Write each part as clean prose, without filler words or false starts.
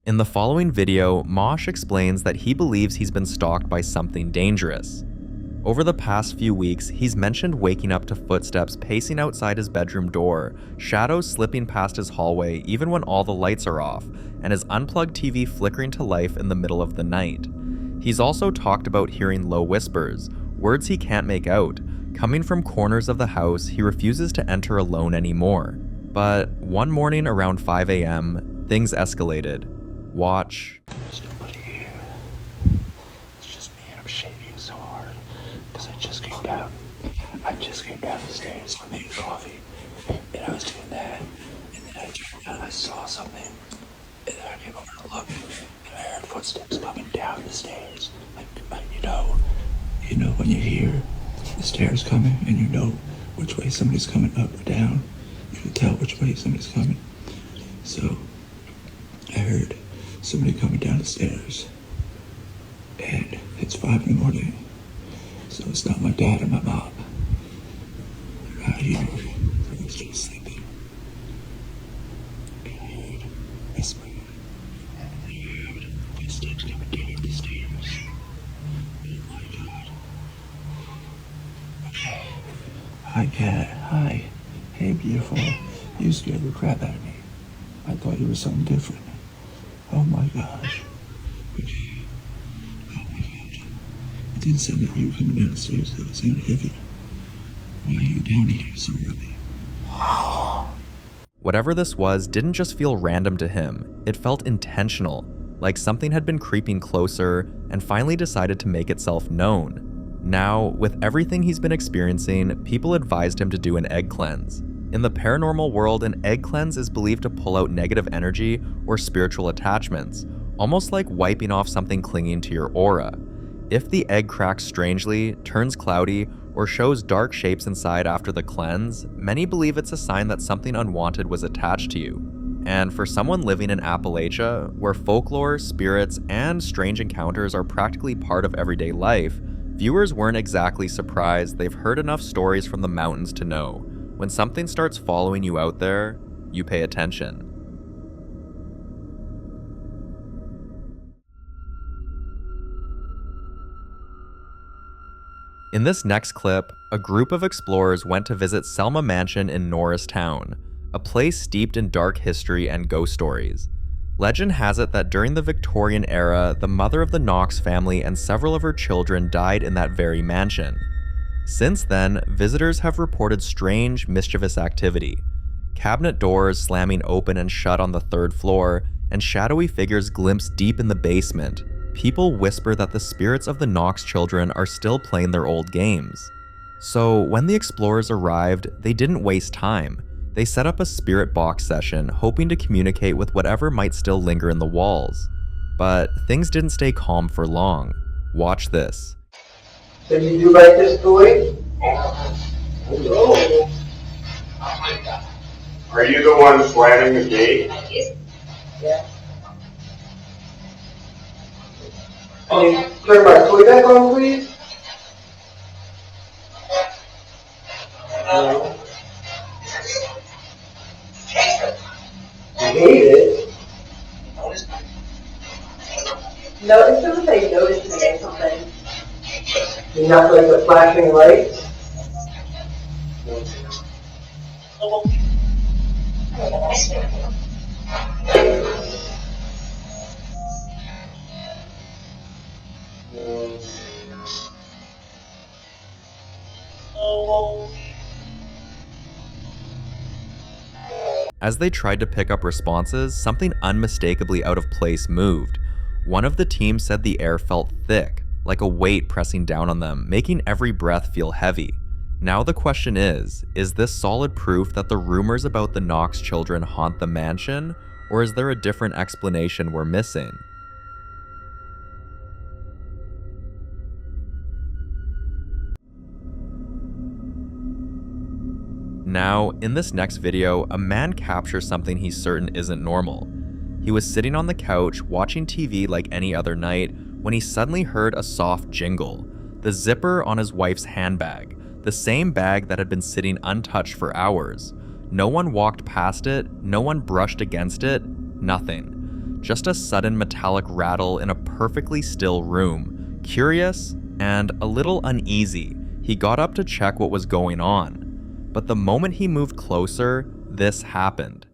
In the following video, Mosh explains that he believes he's been stalked by something dangerous. Over the past few weeks, he's mentioned waking up to footsteps pacing outside his bedroom door, shadows slipping past his hallway even when all the lights are off, and his unplugged TV flickering to life in the middle of the night. He's also talked about hearing low whispers, words he can't make out, coming from corners of the house he refuses to enter alone anymore. But one morning around 5 a.m., things escalated. Watch. There's nobody here. It's just me and I'm shaking so hard because I just came down the stairs to make coffee, and I was doing that, and then I turned around and I saw something, and then I came over to look, and I heard footsteps coming down the stairs. Like you know when you hear the stairs coming and you know which way somebody's coming, up or down. You can tell which way somebody's coming. So I heard somebody coming down the stairs, and it's 5 in the morning, so it's not my dad or my mom. They're not here. They're just sleeping. I heard whispering. I heard footsteps coming down the stairs. Oh my god. Okay. Hi, cat. Hi. Hey, beautiful. You scared the crap out of me. I thought you were something different. Oh my gosh. Okay. Oh my god. It didn't sound like you were coming down the stairs though. It sounded heavy. Why are you down here so early? Whatever this was didn't just feel random to him. It felt intentional, like something had been creeping closer and finally decided to make itself known. Now, with everything he's been experiencing, people advised him to do an egg cleanse. In the paranormal world, an egg cleanse is believed to pull out negative energy or spiritual attachments, almost like wiping off something clinging to your aura. If the egg cracks strangely, turns cloudy, or shows dark shapes inside after the cleanse, many believe it's a sign that something unwanted was attached to you. And for someone living in Appalachia, where folklore, spirits, and strange encounters are practically part of everyday life, viewers weren't exactly surprised. They've heard enough stories from the mountains to know. When something starts following you out there, you pay attention. In this next clip, a group of explorers went to visit Selma Mansion in Norristown, a place steeped in dark history and ghost stories. Legend has it that during the Victorian era, the mother of the Knox family and several of her children died in that very mansion. Since then, visitors have reported strange, mischievous activity. Cabinet doors slamming open and shut on the 3rd floor, and shadowy figures glimpsed deep in the basement. People whisper that the spirits of the Knox children are still playing their old games. So when the explorers arrived, they didn't waste time. They set up a spirit box session, hoping to communicate with whatever might still linger in the walls. But things didn't stay calm for long. Watch this. So did you like this toy? Oh. Are you the one slamming the gate? Yeah. Turn my toy back on, please. No. You hate it? No, it's still say notice me or something. You not like the flashing lights? As they tried to pick up responses, something unmistakably out of place moved. One of the team said the air felt thick, like a weight pressing down on them, making every breath feel heavy. Now the question is this solid proof that the rumors about the Knox children haunt the mansion, or is there a different explanation we're missing? Now, in this next video, a man captures something he's certain isn't normal. He was sitting on the couch watching TV like any other night when he suddenly heard a soft jingle, the zipper on his wife's handbag, the same bag that had been sitting untouched for hours. No one walked past it, no one brushed against it, nothing. just a sudden metallic rattle in a perfectly still room. Curious and a little uneasy, he got up to check what was going on. But the moment he moved closer, this happened.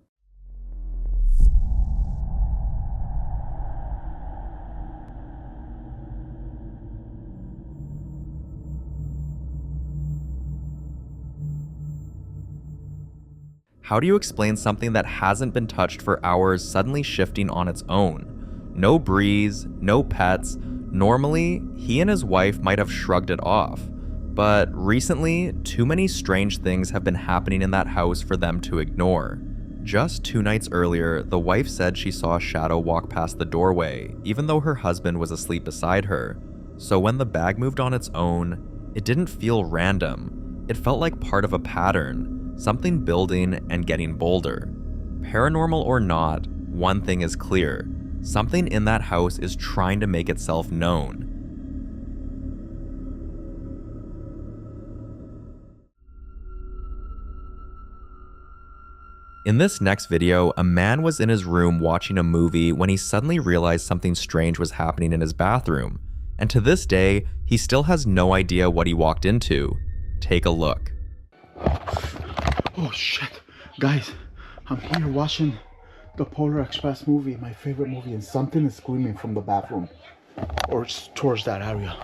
How do you explain something that hasn't been touched for hours suddenly shifting on its own? No breeze, no pets. Normally, he and his wife might have shrugged it off. But recently, too many strange things have been happening in that house for them to ignore. Just 2 nights earlier, the wife said she saw a shadow walk past the doorway, even though her husband was asleep beside her. So when the bag moved on its own, it didn't feel random. It felt like part of a pattern, something building and getting bolder. Paranormal or not, one thing is clear. Something in that house is trying to make itself known. In this next video, a man was in his room watching a movie when he suddenly realized something strange was happening in his bathroom. And to this day, he still has no idea what he walked into. Take a look. Oh shit. Guys, I'm here watching the Polar Express movie, my favorite movie, and something is screaming from the bathroom. Or towards that area.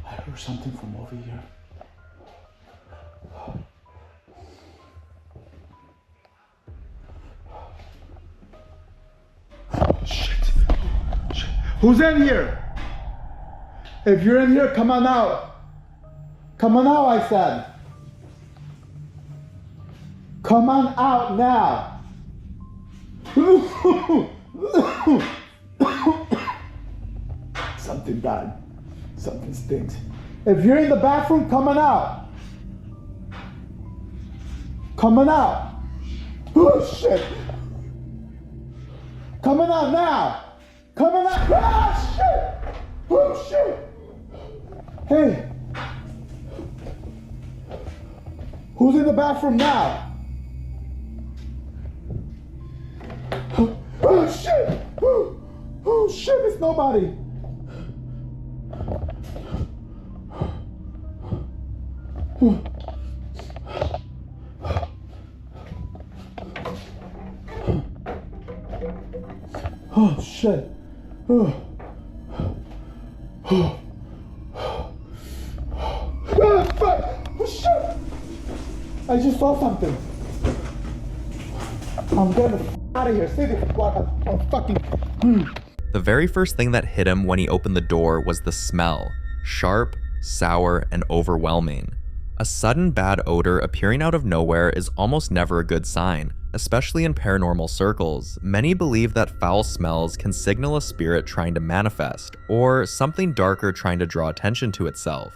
I heard something from over here. Shit. Shit. Who's in here? If you're in here, come on out. Come on out, I said. Come on out now. Something died. Something stinks. If you're in the bathroom, come on out. Come on out. Oh shit. Come on out now. Come on out. Ah shit. Oh shit. Hey. Who's in the bathroom now? Oh shit. Oh shit, it's nobody. Oh shit. Oh. Oh. Ah, fuck. Oh shit. I just saw something. I'm getting the out of here. Stay the fucking. The very first thing that hit him when he opened the door was the smell. Sharp, sour, and overwhelming. A sudden bad odor appearing out of nowhere is almost never a good sign, especially in paranormal circles. Many believe that foul smells can signal a spirit trying to manifest, or something darker trying to draw attention to itself.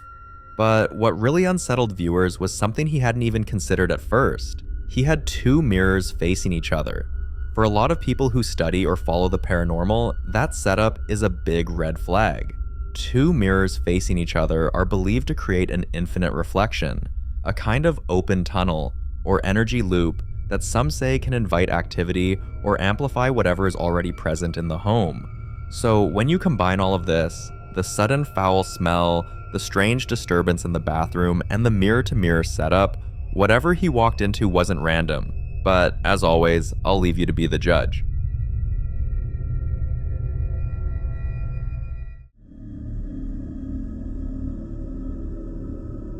But what really unsettled viewers was something he hadn't even considered at first. He had 2 mirrors facing each other. For a lot of people who study or follow the paranormal, that setup is a big red flag. 2 mirrors facing each other are believed to create an infinite reflection, a kind of open tunnel or energy loop that some say can invite activity or amplify whatever is already present in the home. So when you combine all of this, the sudden foul smell, the strange disturbance in the bathroom, and the mirror-to-mirror setup, whatever he walked into wasn't random. But as always, I'll leave you to be the judge.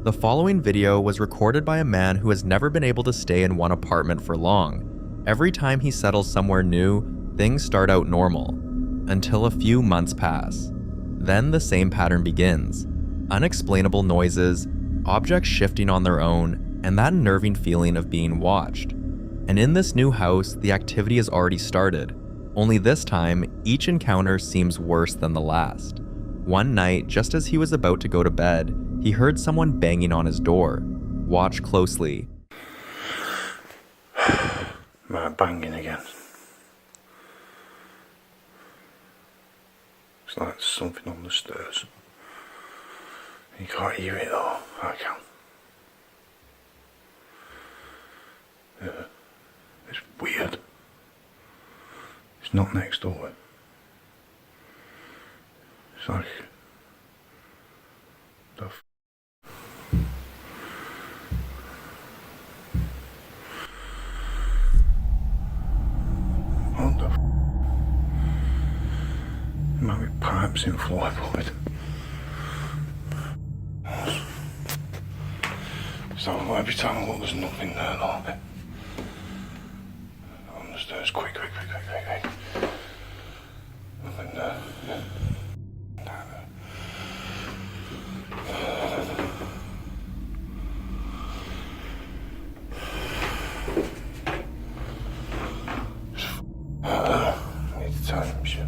The following video was recorded by a man who has never been able to stay in one apartment for long. Every time he settles somewhere new, things start out normal, until a few months pass. Then the same pattern begins. Unexplainable noises, objects shifting on their own, and that unnerving feeling of being watched. And in this new house, the activity has already started. Only this time, each encounter seems worse than the last. One night, just as he was about to go to bed, he heard someone banging on his door. Watch closely. Right, banging again. It's like something on the stairs. You can't hear it though. I can. It's weird. It's not next door. It's like... the f... What the f... There might be pipes in floorboard. So every time I look, there's nothing there, though. On the stairs, quick. Nothing there. I need to tie some shit.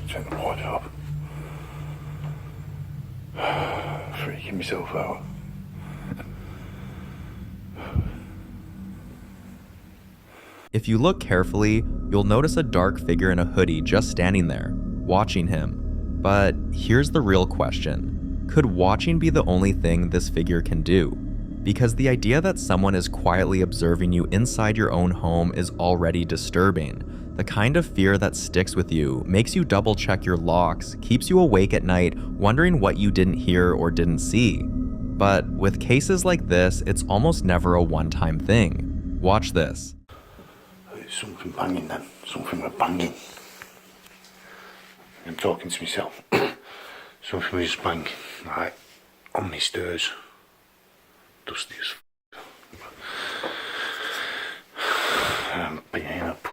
Turn the water up. Freaking myself out. If you look carefully, you'll notice a dark figure in a hoodie just standing there, watching him. But here's the real question. Could watching be the only thing this figure can do? Because the idea that someone is quietly observing you inside your own home is already disturbing. The kind of fear that sticks with you, makes you double check your locks, keeps you awake at night wondering what you didn't hear or didn't see. But with cases like this, it's almost never a one-time thing. Watch this. There's something banging then. Something was banging. I'm talking to myself. Something was just banging. Like, on my stairs. Dusty as f***. I'm being a p***.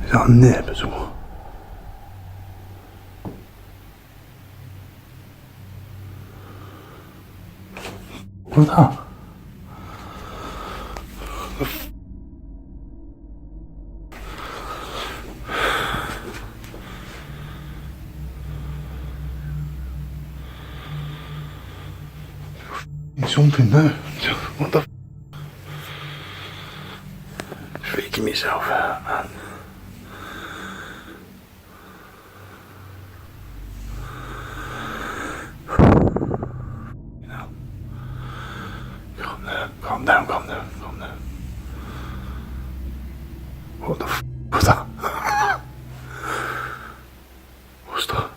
Is that a nip as well? What's that? There's something there. What the f? Freaking myself out, man. Calm down. What the f was that? What's that?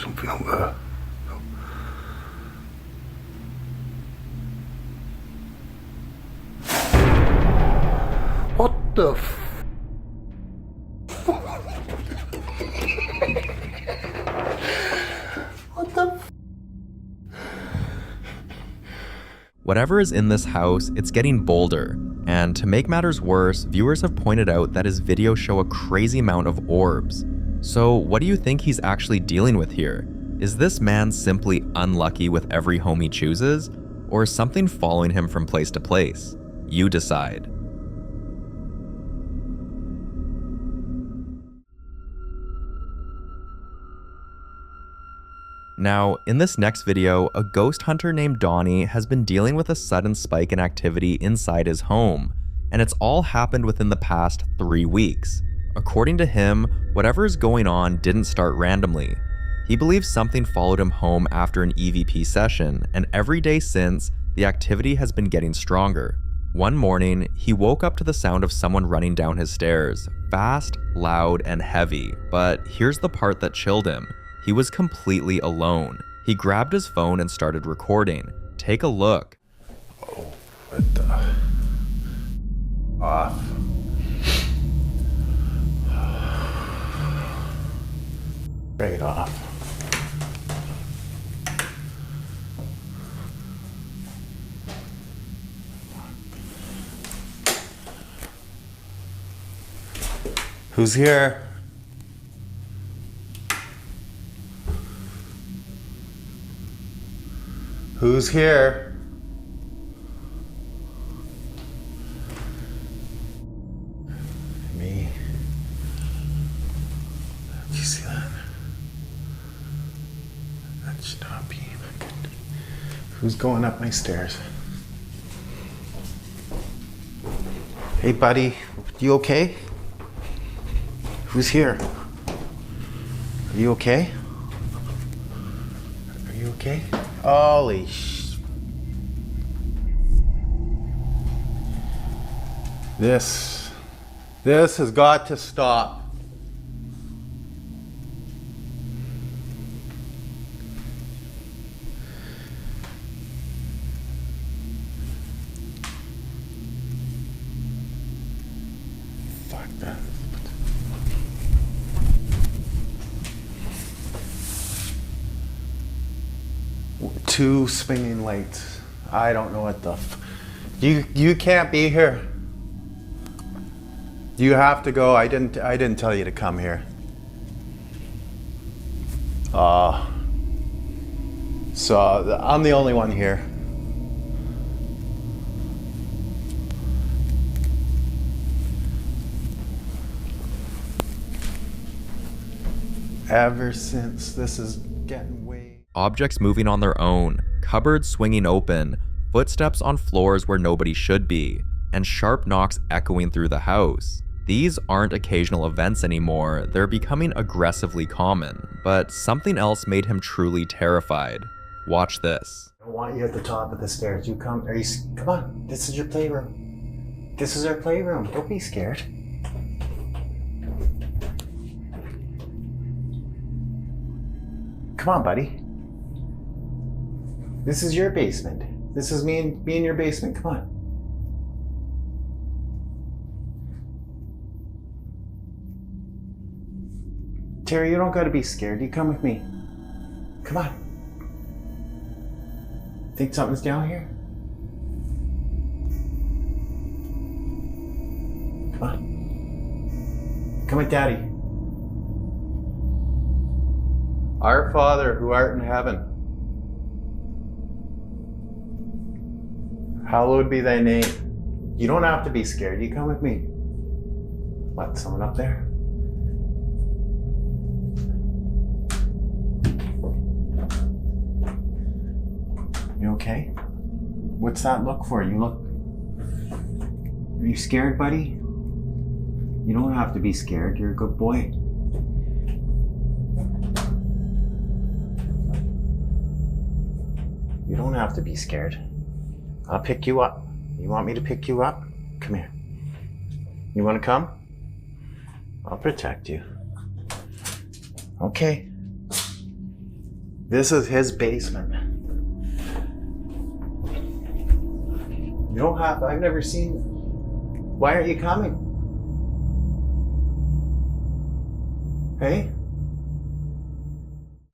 Something up there. What the f? Whatever is in this house, it's getting bolder. And to make matters worse, viewers have pointed out that his videos show a crazy amount of orbs. So what do you think he's actually dealing with here? Is this man simply unlucky with every home he chooses? Or is something following him from place to place? You decide. Now, in this next video, a ghost hunter named Donnie has been dealing with a sudden spike in activity inside his home, and it's all happened within the past 3 weeks. According to him, whatever is going on didn't start randomly. He believes something followed him home after an EVP session, and every day since, the activity has been getting stronger. One morning, he woke up to the sound of someone running down his stairs, fast, loud, and heavy, but here's the part that chilled him. He was completely alone. He grabbed his phone and started recording. Take a look. Oh, what the... Off. Break it off. Who's here? Who's here? Who's going up my stairs? Hey, buddy. You okay? Who's here? Are you okay? Are you okay? Holy sh... This has got to stop. Fuck that. Two swinging lights. I don't know what the you can't be here. You have to go. I didn't tell you to come here. So I'm the only one here. Ever since this is getting way... Objects moving on their own, cupboards swinging open, footsteps on floors where nobody should be, and sharp knocks echoing through the house. These aren't occasional events anymore, they're becoming aggressively common, but something else made him truly terrified. Watch this. I want you at the top of the stairs. You come, come on, this is your playroom. This is our playroom, don't be scared. Come on, buddy. This is your basement. This is me and your basement, come on. Terry, you don't gotta be scared. You come with me. Come on. Think something's down here? Come on. Come with Daddy. Our Father who art in heaven, hallowed be thy name. You don't have to be scared. You come with me. What, someone up there? You okay? What's that look for? You look... Are you scared, buddy? You don't have to be scared. You're a good boy. You don't have to be scared. I'll pick you up. You want me to pick you up? Come here. You want to come? I'll protect you. Okay. This is his basement. You don't have, I've never seen, why aren't you coming? Hey?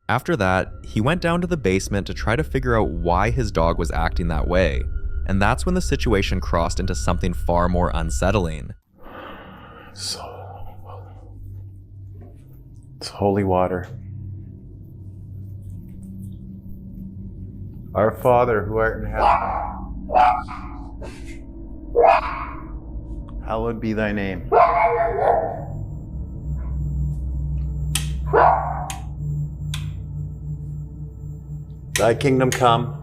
After that, he went down to the basement to try to figure out why his dog was acting that way, and that's when the situation crossed into something far more unsettling. So, it's holy water. Our Father who art in heaven, hallowed be thy name. Thy kingdom come.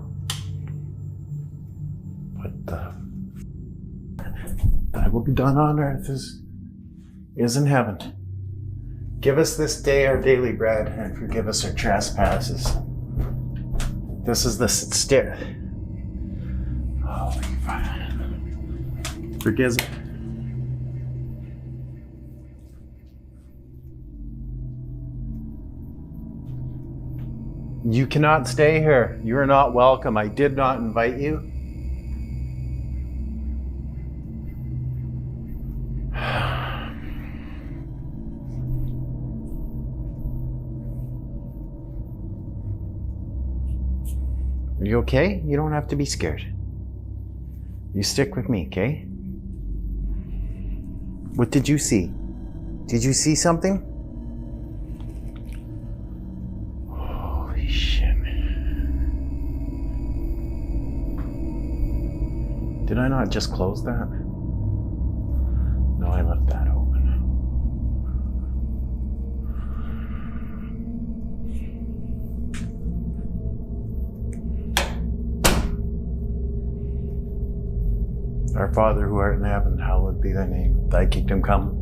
What the? Thy will be done on earth as is in heaven. Give us this day our daily bread, and forgive us our trespasses. This is the stair. Holy fire. Forgive. You cannot stay here. You are not welcome. I did not invite you. Are you okay? You don't have to be scared. You stick with me, okay? What did you see? Did you see something? Holy shit. Did I not just close that? No, I left that open. Our Father who art in heaven, hallowed be thy name. Thy kingdom come.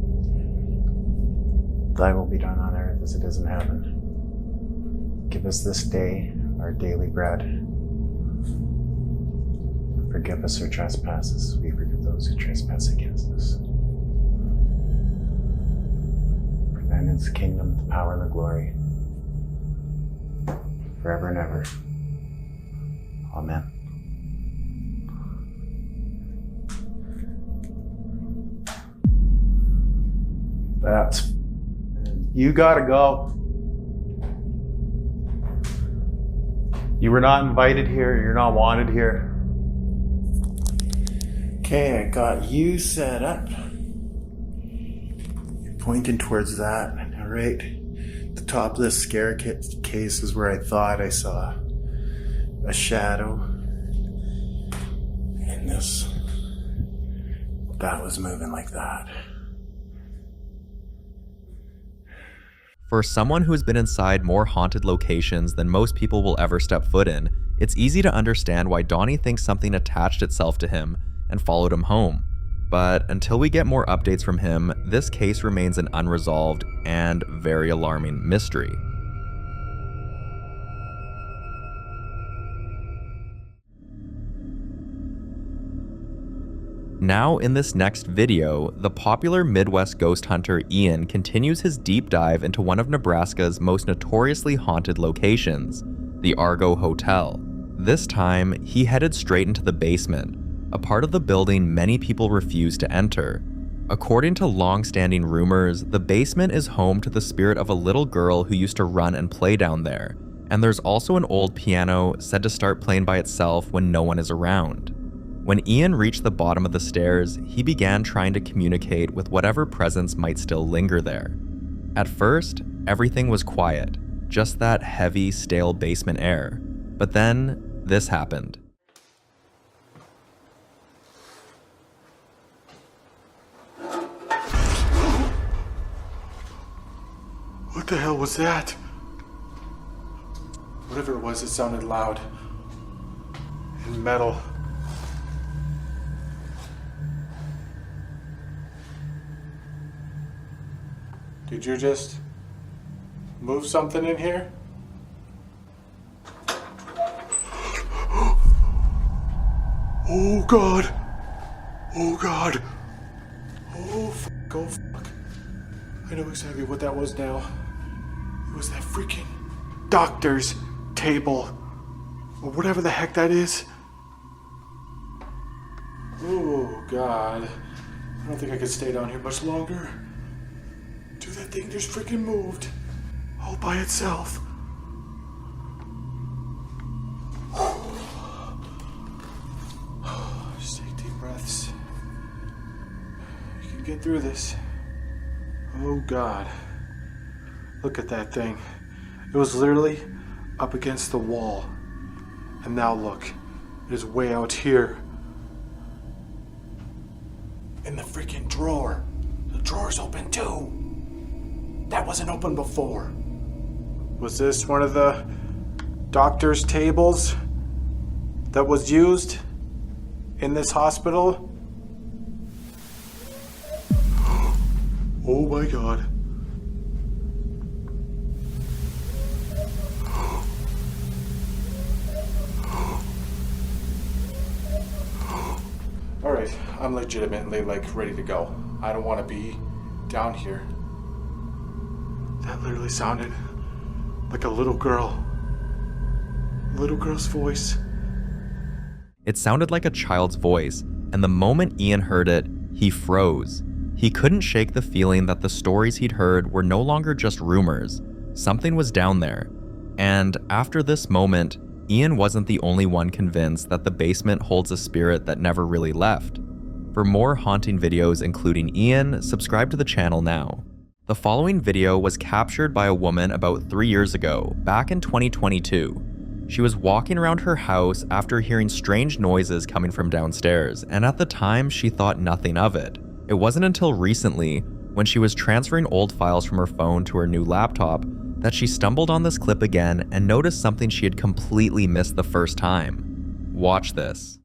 Thy will be done on earth as it is in heaven. Give us this day our daily bread. Forgive us our trespasses. We forgive those who trespass against us. For thine is the kingdom, the power, and the glory, forever and ever. Amen. That's... You gotta go. You were not invited here. You're not wanted here. Okay, I got you set up. You're pointing towards that. All right. The top of this case is where I thought I saw a shadow. And that was moving like that. For someone who has been inside more haunted locations than most people will ever step foot in, it's easy to understand why Donnie thinks something attached itself to him and followed him home. But until we get more updates from him, this case remains an unresolved and very alarming mystery. Now in this next video, the popular Midwest ghost hunter Ian continues his deep dive into one of Nebraska's most notoriously haunted locations, the Argo Hotel. This time, he headed straight into the basement, a part of the building many people refuse to enter. According to long-standing rumors, the basement is home to the spirit of a little girl who used to run and play down there, and there's also an old piano said to start playing by itself when no one is around. When Ian reached the bottom of the stairs, he began trying to communicate with whatever presence might still linger there. At first, everything was quiet, just that heavy, stale basement air. But then, this happened. What the hell was that? Whatever it was, it sounded loud. And metal. Did you just move something in here? Oh God! Oh God! Oh fuck, oh fuck. I know exactly what that was now. It was that freaking doctor's table. Or whatever the heck that is. Oh God. I don't think I could stay down here much longer. Dude, that thing just freaking moved. All by itself. Just take deep breaths. You can get through this. Oh God. Look at that thing. It was literally up against the wall. And now look, it is way out here. In the freaking drawer. The drawer's open too. That wasn't open before. Was this one of the doctor's tables that was used in this hospital? Oh my God. All right, I'm legitimately ready to go. I don't want to be down here. That literally sounded like a little girl. A little girl's voice. It sounded like a child's voice, and the moment Ian heard it, he froze. He couldn't shake the feeling that the stories he'd heard were no longer just rumors. Something was down there. And after this moment, Ian wasn't the only one convinced that the basement holds a spirit that never really left. For more haunting videos including Ian, subscribe to the channel now. The following video was captured by a woman about 3 years ago, back in 2022. She was walking around her house after hearing strange noises coming from downstairs, and at the time she thought nothing of it. It wasn't until recently, when she was transferring old files from her phone to her new laptop, that she stumbled on this clip again and noticed something she had completely missed the first time. Watch this.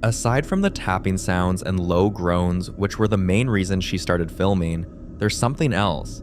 Aside from the tapping sounds and low groans, which were the main reason she started filming, there's something else.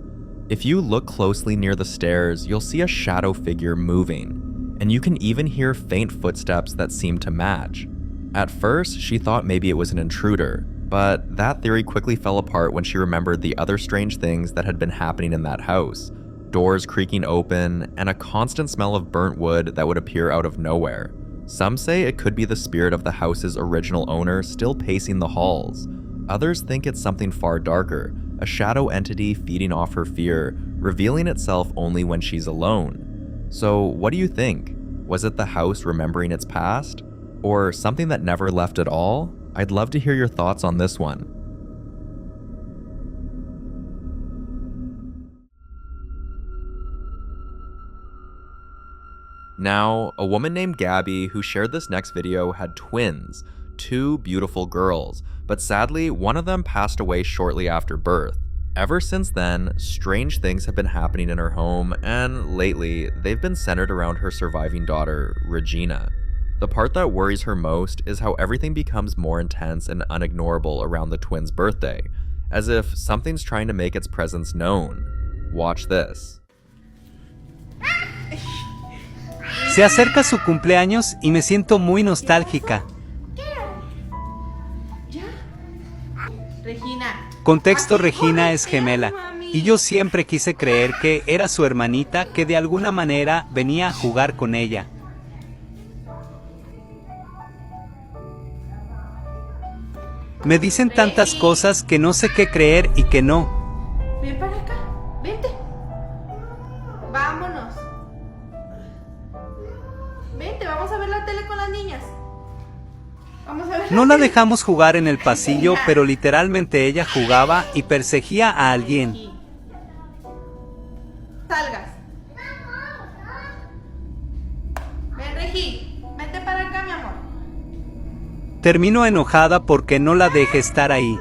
If you look closely near the stairs, you'll see a shadow figure moving, and you can even hear faint footsteps that seem to match. At first, she thought maybe it was an intruder, but that theory quickly fell apart when she remembered the other strange things that had been happening in that house. Doors creaking open, and a constant smell of burnt wood that would appear out of nowhere. Some say it could be the spirit of the house's original owner still pacing the halls. Others think it's something far darker, a shadow entity feeding off her fear, revealing itself only when she's alone. So what do you think? Was it the house remembering its past? Or something that never left at all? I'd love to hear your thoughts on this one. Now, a woman named Gabby who shared this next video had twins, 2 beautiful girls, but sadly, one of them passed away shortly after birth. Ever since then, strange things have been happening in her home, and lately, they've been centered around her surviving daughter, Regina. The part that worries her most is how everything becomes more intense and unignorable around the twins' birthday, as if something's trying to make its presence known. Watch this. Se acerca su cumpleaños y me siento muy nostálgica. Contexto: Regina es gemela, y yo siempre quise creer que era su hermanita que de alguna manera venía a jugar con ella. Me dicen tantas cosas que no sé qué creer y qué no. Ven para acá, vente. Vámonos. Vente, vamos a ver la tele con las niñas. Vamos a ver. No la dejamos jugar en el pasillo, pero literalmente ella jugaba y perseguía a alguien. Salgas. Ven, Regi, vente para acá, mi amor. Termino enojada porque no la dejé estar ahí.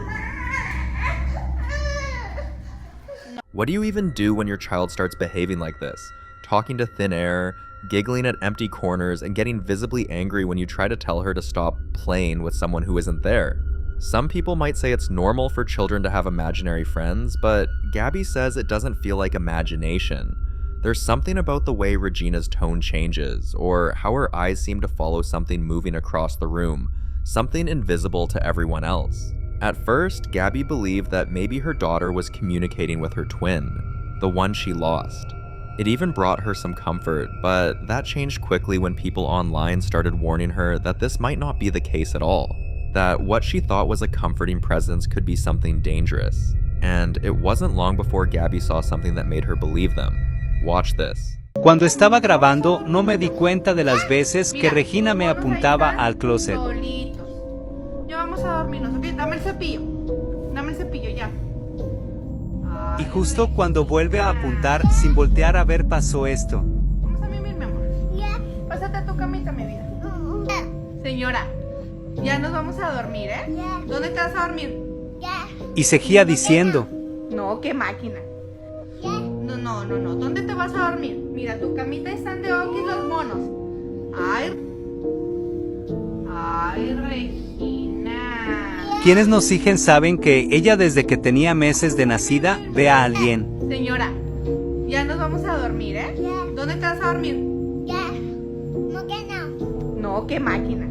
What do you even do when your child starts behaving like this? Talking to thin air, giggling at empty corners, and getting visibly angry when you try to tell her to stop playing with someone who isn't there. Some people might say it's normal for children to have imaginary friends, but Gabby says it doesn't feel like imagination. There's something about the way Regina's tone changes, or how her eyes seem to follow something moving across the room, something invisible to everyone else. At first, Gabby believed that maybe her daughter was communicating with her twin, the one she lost. It even brought her some comfort, but that changed quickly when people online started warning her that this might not be the case at all, that what she thought was a comforting presence could be something dangerous. And it wasn't long before Gabby saw something that made her believe them. Watch this. Cuando estaba grabando, no me di cuenta de las veces que Regina me apuntaba al closet. Ya vamos a dormirnos, ¿ok? Dame el cepillo. Dame el cepillo, ya. Y justo cuando vuelve a apuntar, sin voltear a ver, pasó esto. Vamos a mimir, mi amor. Pásate a tu camita, mi vida. Señora, ya nos vamos a dormir, ¿eh? ¿Dónde te vas a dormir? Y seguía diciendo. No, qué máquina. No. ¿Dónde te vas a dormir? Mira, tu camita están de Oki los monos. Ay, Regina. Quienes nos siguen saben que ella desde que tenía meses de nacida ve a alguien. Señora, ya nos vamos a dormir, ¿eh? ¿Dónde te vas a dormir? No que no. No, qué máquina.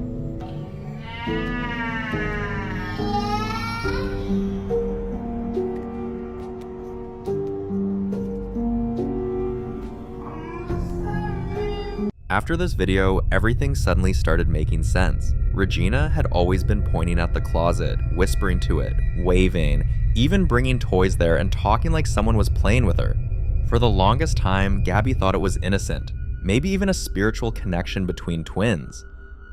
After this video, everything suddenly started making sense. Regina had always been pointing at the closet, whispering to it, waving, even bringing toys there and talking like someone was playing with her. For the longest time, Gabby thought it was innocent, maybe even a spiritual connection between twins.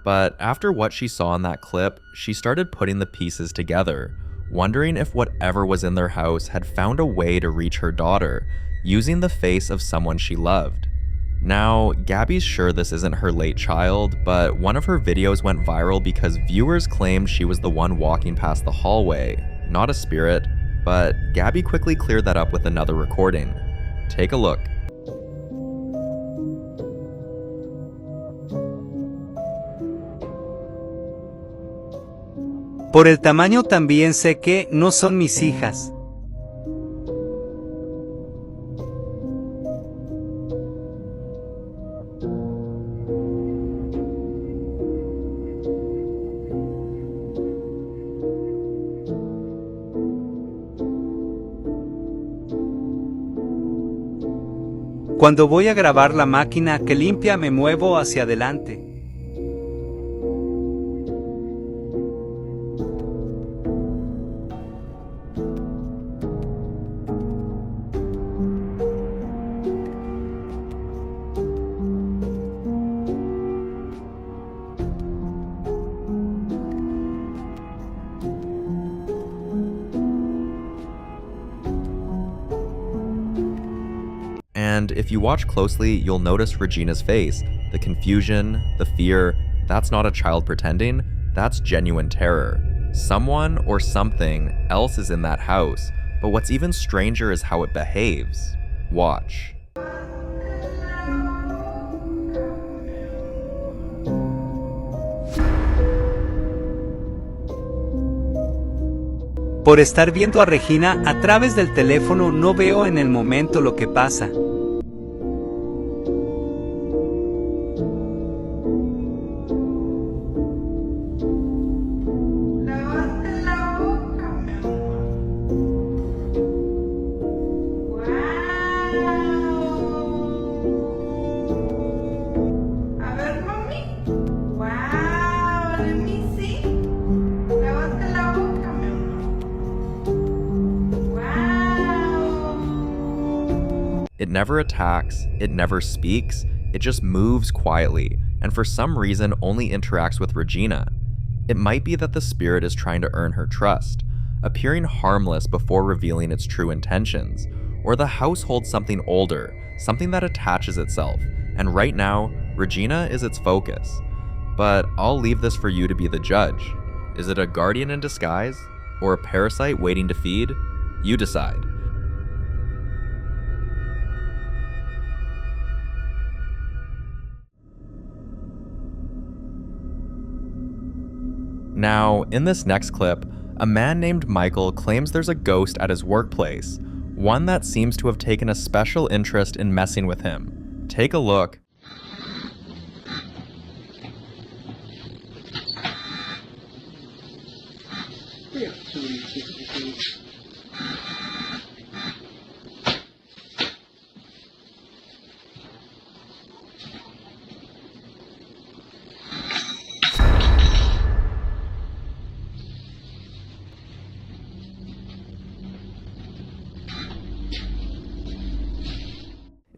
But after what she saw in that clip, she started putting the pieces together, wondering if whatever was in their house had found a way to reach her daughter, using the face of someone she loved. Now, Gabby's sure this isn't her late child, but one of her videos went viral because viewers claimed she was the one walking past the hallway, not a spirit, but Gabby quickly cleared that up with another recording. Take a look. Por el tamaño también sé que no son mis hijas. Cuando voy a grabar la máquina que limpia me muevo hacia adelante. And if you watch closely, you'll notice Regina's face. The confusion, the fear, that's not a child pretending, that's genuine terror. Someone or something else is in that house, but what's even stranger is how it behaves. Watch. Por estar viendo a Regina a través del teléfono no veo en el momento lo que pasa. It never attacks, it never speaks, it just moves quietly, and for some reason only interacts with Regina. It might be that the spirit is trying to earn her trust, appearing harmless before revealing its true intentions, or the house holds something older, something that attaches itself, and right now, Regina is its focus. But I'll leave this for you to be the judge. Is it a guardian in disguise, or a parasite waiting to feed? You decide. Now, in this next clip, a man named Michael claims there's a ghost at his workplace, one that seems to have taken a special interest in messing with him. Take a look.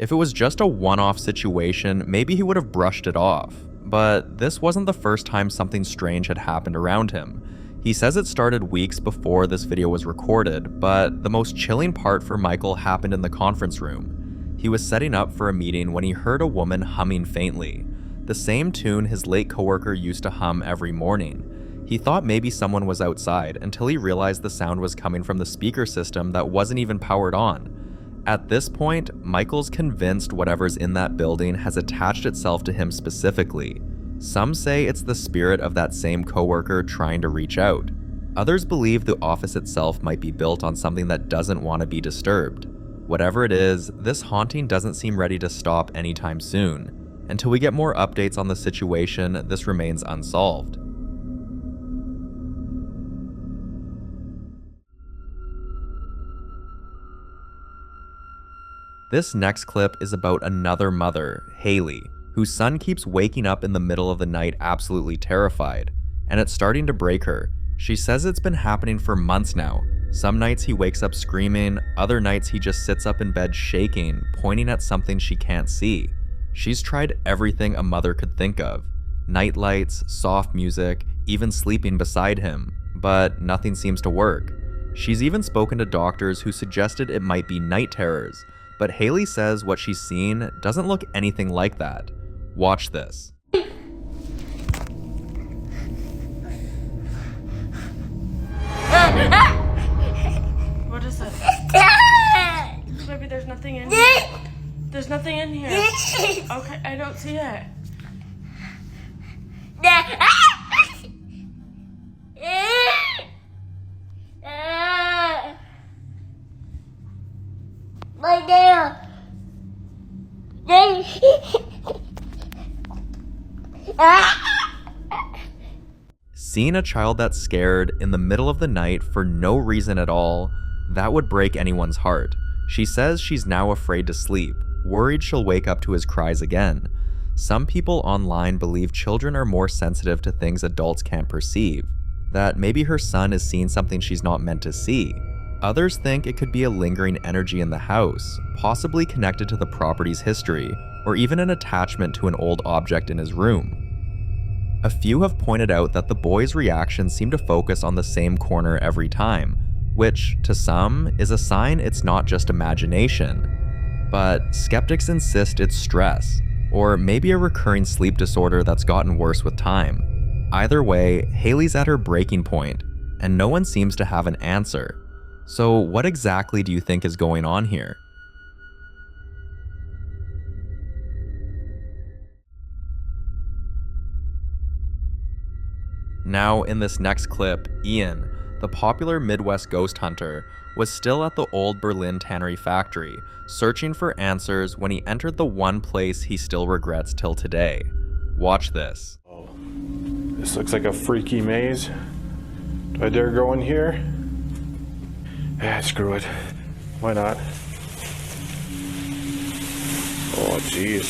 If it was just a one-off situation, maybe he would have brushed it off. But this wasn't the first time something strange had happened around him. He says it started weeks before this video was recorded, but the most chilling part for Michael happened in the conference room. He was setting up for a meeting when he heard a woman humming faintly, the same tune his late coworker used to hum every morning. He thought maybe someone was outside until he realized the sound was coming from the speaker system that wasn't even powered on. At this point, Michael's convinced whatever's in that building has attached itself to him specifically. Some say it's the spirit of that same coworker trying to reach out. Others believe the office itself might be built on something that doesn't want to be disturbed. Whatever it is, this haunting doesn't seem ready to stop anytime soon. Until we get more updates on the situation, this remains unsolved. This next clip is about another mother, Haley, whose son keeps waking up in the middle of the night absolutely terrified, and it's starting to break her. She says it's been happening for months now. Some nights he wakes up screaming, other nights he just sits up in bed shaking, pointing at something she can't see. She's tried everything a mother could think of. Night lights, soft music, even sleeping beside him, but nothing seems to work. She's even spoken to doctors who suggested it might be night terrors, but Haley says what she's seen doesn't look anything like that. Watch this. What is it? Baby, there's nothing in here. There's nothing in here. Okay, I don't see it. Seeing a child that's scared in the middle of the night for no reason at all, that would break anyone's heart. She says she's now afraid to sleep, worried she'll wake up to his cries again. Some people online believe children are more sensitive to things adults can't perceive, that maybe her son is seeing something she's not meant to see. Others think it could be a lingering energy in the house, possibly connected to the property's history, or even an attachment to an old object in his room. A few have pointed out that the boy's reactions seem to focus on the same corner every time, which, to some, is a sign it's not just imagination. But skeptics insist it's stress, or maybe a recurring sleep disorder that's gotten worse with time. Either way, Haley's at her breaking point, and no one seems to have an answer. So what exactly do you think is going on here? Now, in this next clip, Ian, the popular Midwest ghost hunter, was still at the old Berlin Tannery factory, searching for answers when he entered the one place he still regrets till today. Watch this. Oh, this looks like a freaky maze. Do I dare go in here? Yeah, screw it. Why not? Oh, jeez.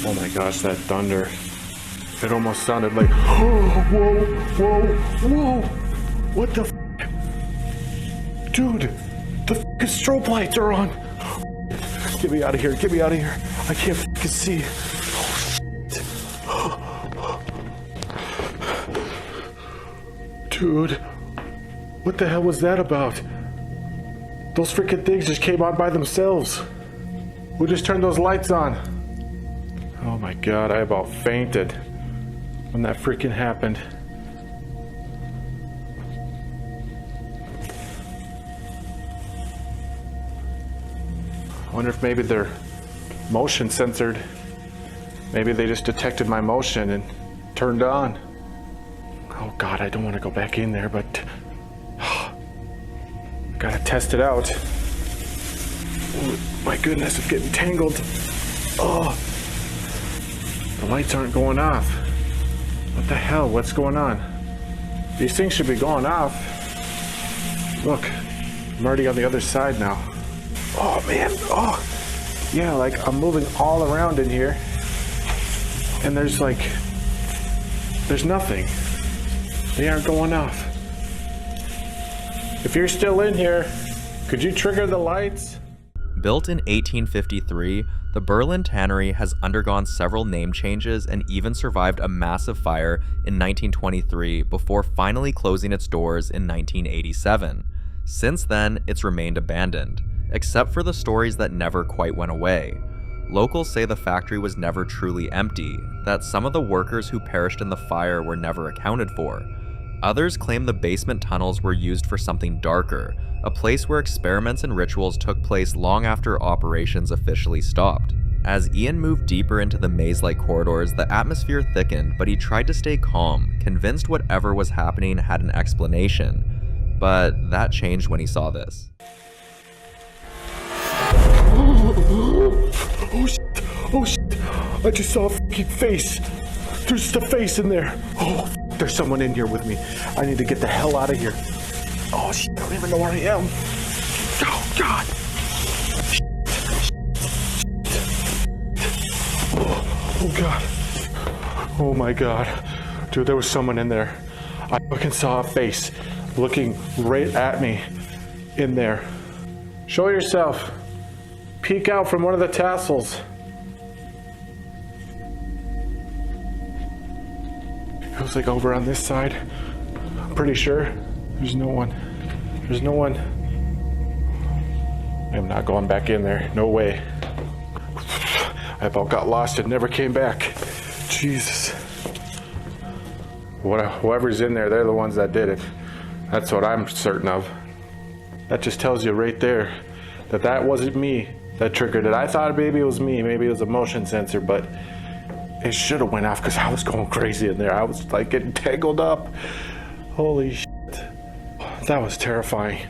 Oh my gosh, that thunder. It almost sounded like, oh, whoa, whoa, whoa. What the f? Dude, the f***ing strobe lights are on. Get me out of here, get me out of here. I can't f***ing see. Oh, dude, what the hell was that about? Those freaking things just came on by themselves. Who just turned those lights on? Oh my god, I about fainted when that freaking happened. I wonder if maybe they're motion censored. Maybe they just detected my motion and turned on. Oh god, I don't want to go back in there, but gotta test it out. Oh, my goodness, it's getting tangled. Oh, the lights aren't going off. What the hell? What's going on? These things should be going off. Look, I'm already on the other side now. Oh man, oh. Yeah, like I'm moving all around in here. And there's nothing. They aren't going off. If you're still in here, could you trigger the lights? Built in 1853, the Berlin Tannery has undergone several name changes and even survived a massive fire in 1923 before finally closing its doors in 1987. Since then, it's remained abandoned, except for the stories that never quite went away. Locals say the factory was never truly empty, that some of the workers who perished in the fire were never accounted for. Others claim the basement tunnels were used for something darker, a place where experiments and rituals took place long after operations officially stopped. As Ian moved deeper into the maze-like corridors, the atmosphere thickened, but he tried to stay calm, convinced whatever was happening had an explanation. But that changed when he saw this. Oh shit, oh shit, I just saw a fucking face. There's just a face in there. Oh, there's someone in here with me. I need to get the hell out of here. Oh shit, I don't even know where I am. Oh god. Oh god. Oh my god. Dude, there was someone in there. I fucking saw a face looking right at me in there. Show yourself. Peek out from one of the tassels. It was like over on this side. I'm pretty sure. There's no one. There's no one. I'm not going back in there. No way. I about got lost and never came back. Jesus. Whoever's in there, they're the ones that did it. That's what I'm certain of. That just tells you right there that that wasn't me that triggered it. I thought maybe it was me. Maybe it was a motion sensor, but it should have went off because I was going crazy in there. I was like getting tangled up. Holy shit. That was terrifying.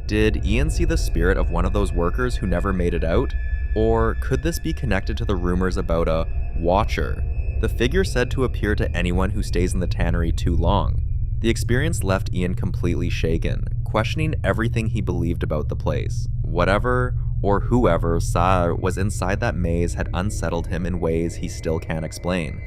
Did Ian see the spirit of one of those workers who never made it out? Or could this be connected to the rumors about a watcher, the figure said to appear to anyone who stays in the tannery too long? The experience left Ian completely shaken, questioning everything he believed about the place. Whatever or whoever was inside that maze had unsettled him in ways he still can't explain.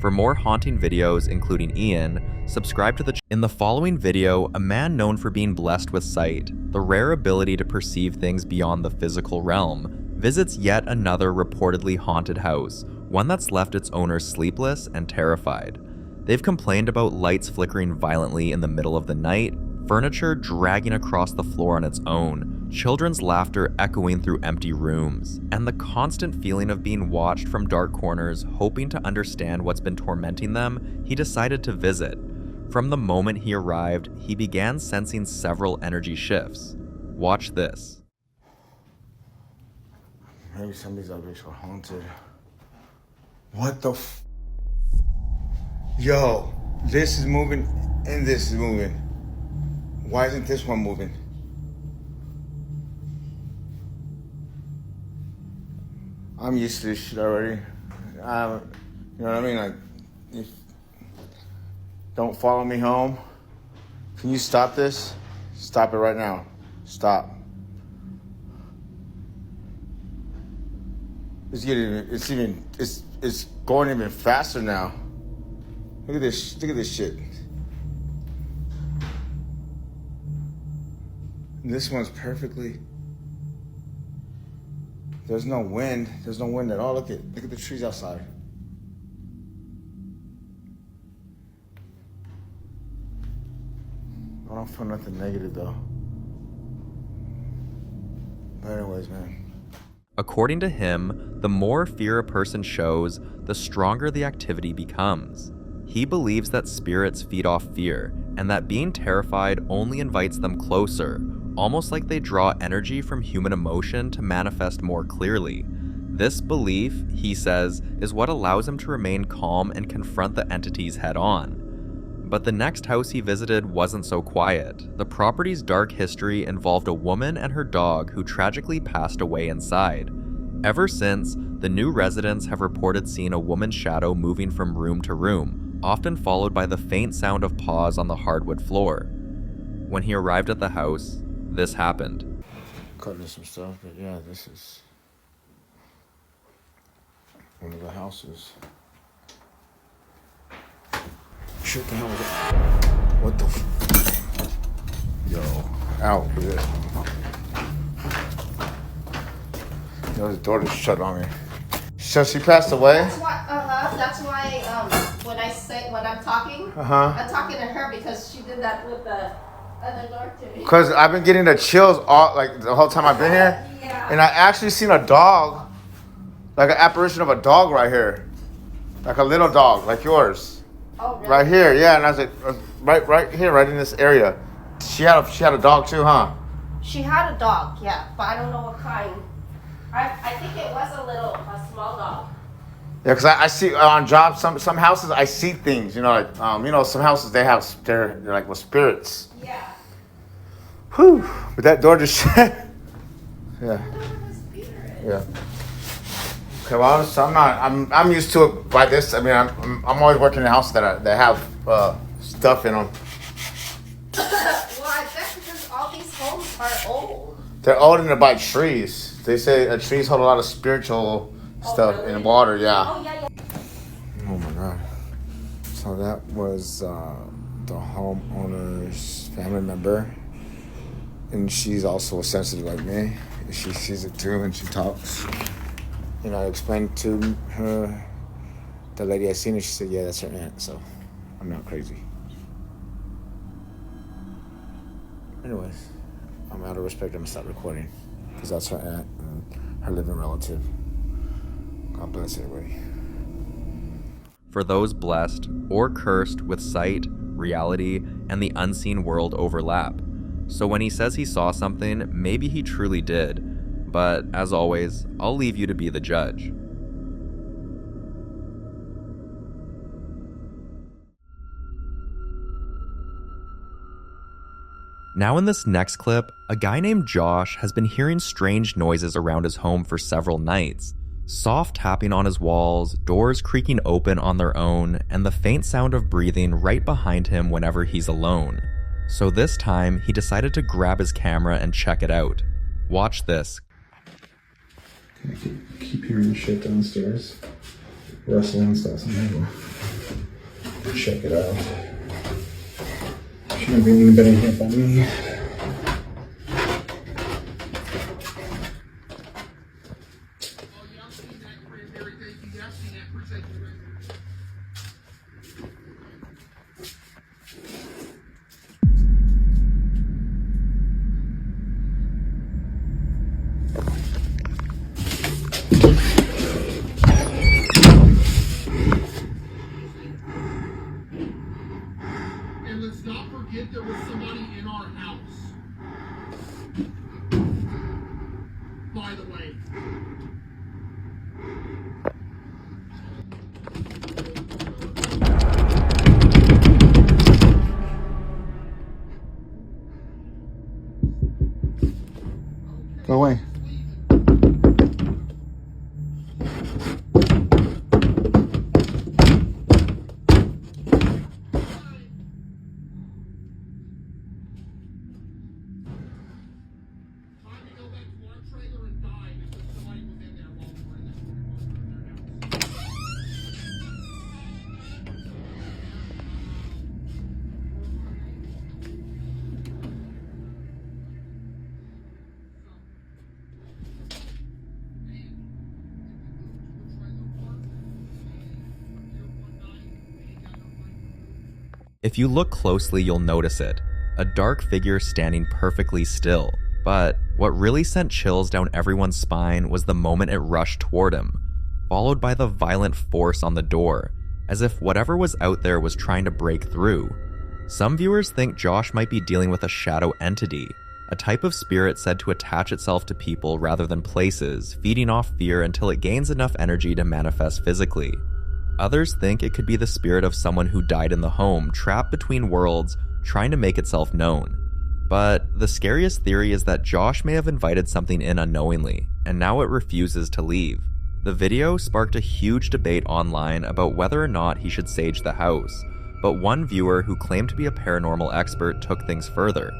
For more haunting videos, including Ian, subscribe to the In the following video, a man known for being blessed with sight, the rare ability to perceive things beyond the physical realm, visits yet another reportedly haunted house, one that's left its owners sleepless and terrified. They've complained about lights flickering violently in the middle of the night, furniture dragging across the floor on its own, children's laughter echoing through empty rooms, and the constant feeling of being watched from dark corners. Hoping to understand what's been tormenting them, he decided to visit. From the moment he arrived, he began sensing several energy shifts. Watch this. Maybe some of these objects were haunted. What the f? Yo, this is moving and this is moving. Why isn't this one moving? I'm used to this shit already. You know what I mean? Like, if, don't follow me home. Can you stop this? Stop it right now. Stop. It's going even faster now. Look at this shit. And this one's perfectly. There's no wind at all. Look at the trees outside. I don't feel nothing negative though. But anyways, man. According to him, the more fear a person shows, the stronger the activity becomes. He believes that spirits feed off fear, and that being terrified only invites them closer, almost like they draw energy from human emotion to manifest more clearly. This belief, he says, is what allows him to remain calm and confront the entities head on. But the next house he visited wasn't so quiet. The property's dark history involved a woman and her dog who tragically passed away inside. Ever since, the new residents have reported seeing a woman's shadow moving from room to room, often followed by the faint sound of paws on the hardwood floor. When he arrived at the house, this happened. Cutting some stuff, but yeah, this is one of the houses. Shit, the hell is it? What the f? Yo, out with it. Yo, the door just shut on me. So she passed away? That's why when I'm talking, I'm talking to her because she did that with the other door to me. Because I've been getting the chills all, like, the whole time I've been here. Yeah. And I actually seen a dog, like an apparition of a dog right here. Like a little dog, like yours. Oh, really? Right here, yeah, and I was like, right here, right in this area. She had a dog too, huh? She had a dog, yeah, but I don't know what kind. I think it was a small dog. Yeah, because I see on jobs, some houses I see things, like some houses they're like with spirits. Yeah. Whew, but that door just shut. Yeah. Yeah. Okay, well, I'm used to it by this. I mean, I'm always working in a house that have stuff in them. Well, I guess because all these homes are old. They're old and they're by trees. They say trees hold a lot of spiritual stuff in water. Yeah. Oh yeah. Oh my God. So that was the homeowner's family member, and she's also sensitive like me. She sees it too, and she talks. I explained to her, the lady I seen her, she said, yeah, that's her aunt, so I'm not crazy. Anyways, I'm out of respect, I'm gonna stop recording, because that's her aunt and her living relative. God bless everybody. For those blessed or cursed with sight, reality, and the unseen world overlap. So when he says he saw something, maybe he truly did. But, as always, I'll leave you to be the judge. Now in this next clip, a guy named Josh has been hearing strange noises around his home for several nights. Soft tapping on his walls, doors creaking open on their own, and the faint sound of breathing right behind him whenever he's alone. So this time, he decided to grab his camera and check it out. Watch this. I keep hearing shit downstairs. Rustling stuff. Check it out. Shouldn't be anybody here by me. There was somebody in our house. By the way. Go away. If you look closely, you'll notice it. A dark figure standing perfectly still. But what really sent chills down everyone's spine was the moment it rushed toward him, followed by the violent force on the door, as if whatever was out there was trying to break through. Some viewers think Josh might be dealing with a shadow entity, a type of spirit said to attach itself to people rather than places, feeding off fear until it gains enough energy to manifest physically. Others think it could be the spirit of someone who died in the home, trapped between worlds, trying to make itself known. But the scariest theory is that Josh may have invited something in unknowingly, and now it refuses to leave. The video sparked a huge debate online about whether or not he should sage the house, but one viewer who claimed to be a paranormal expert took things further.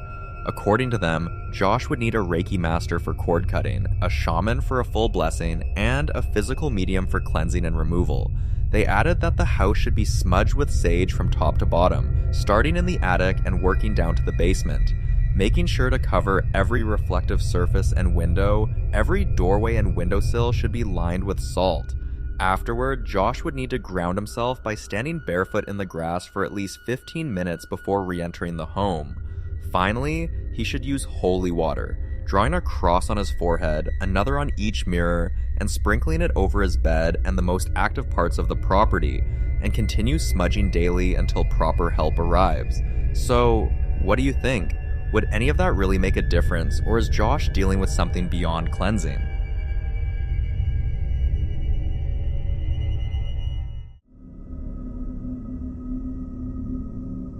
According to them, Josh would need a Reiki master for cord cutting, a shaman for a full blessing, and a physical medium for cleansing and removal. They added that the house should be smudged with sage from top to bottom, starting in the attic and working down to the basement, making sure to cover every reflective surface and window. Every doorway and windowsill should be lined with salt. Afterward, Josh would need to ground himself by standing barefoot in the grass for at least 15 minutes before re-entering the home. Finally, he should use holy water, drawing a cross on his forehead, another on each mirror, and sprinkling it over his bed and the most active parts of the property, and continue smudging daily until proper help arrives. So, what do you think? Would any of that really make a difference, or is Josh dealing with something beyond cleansing?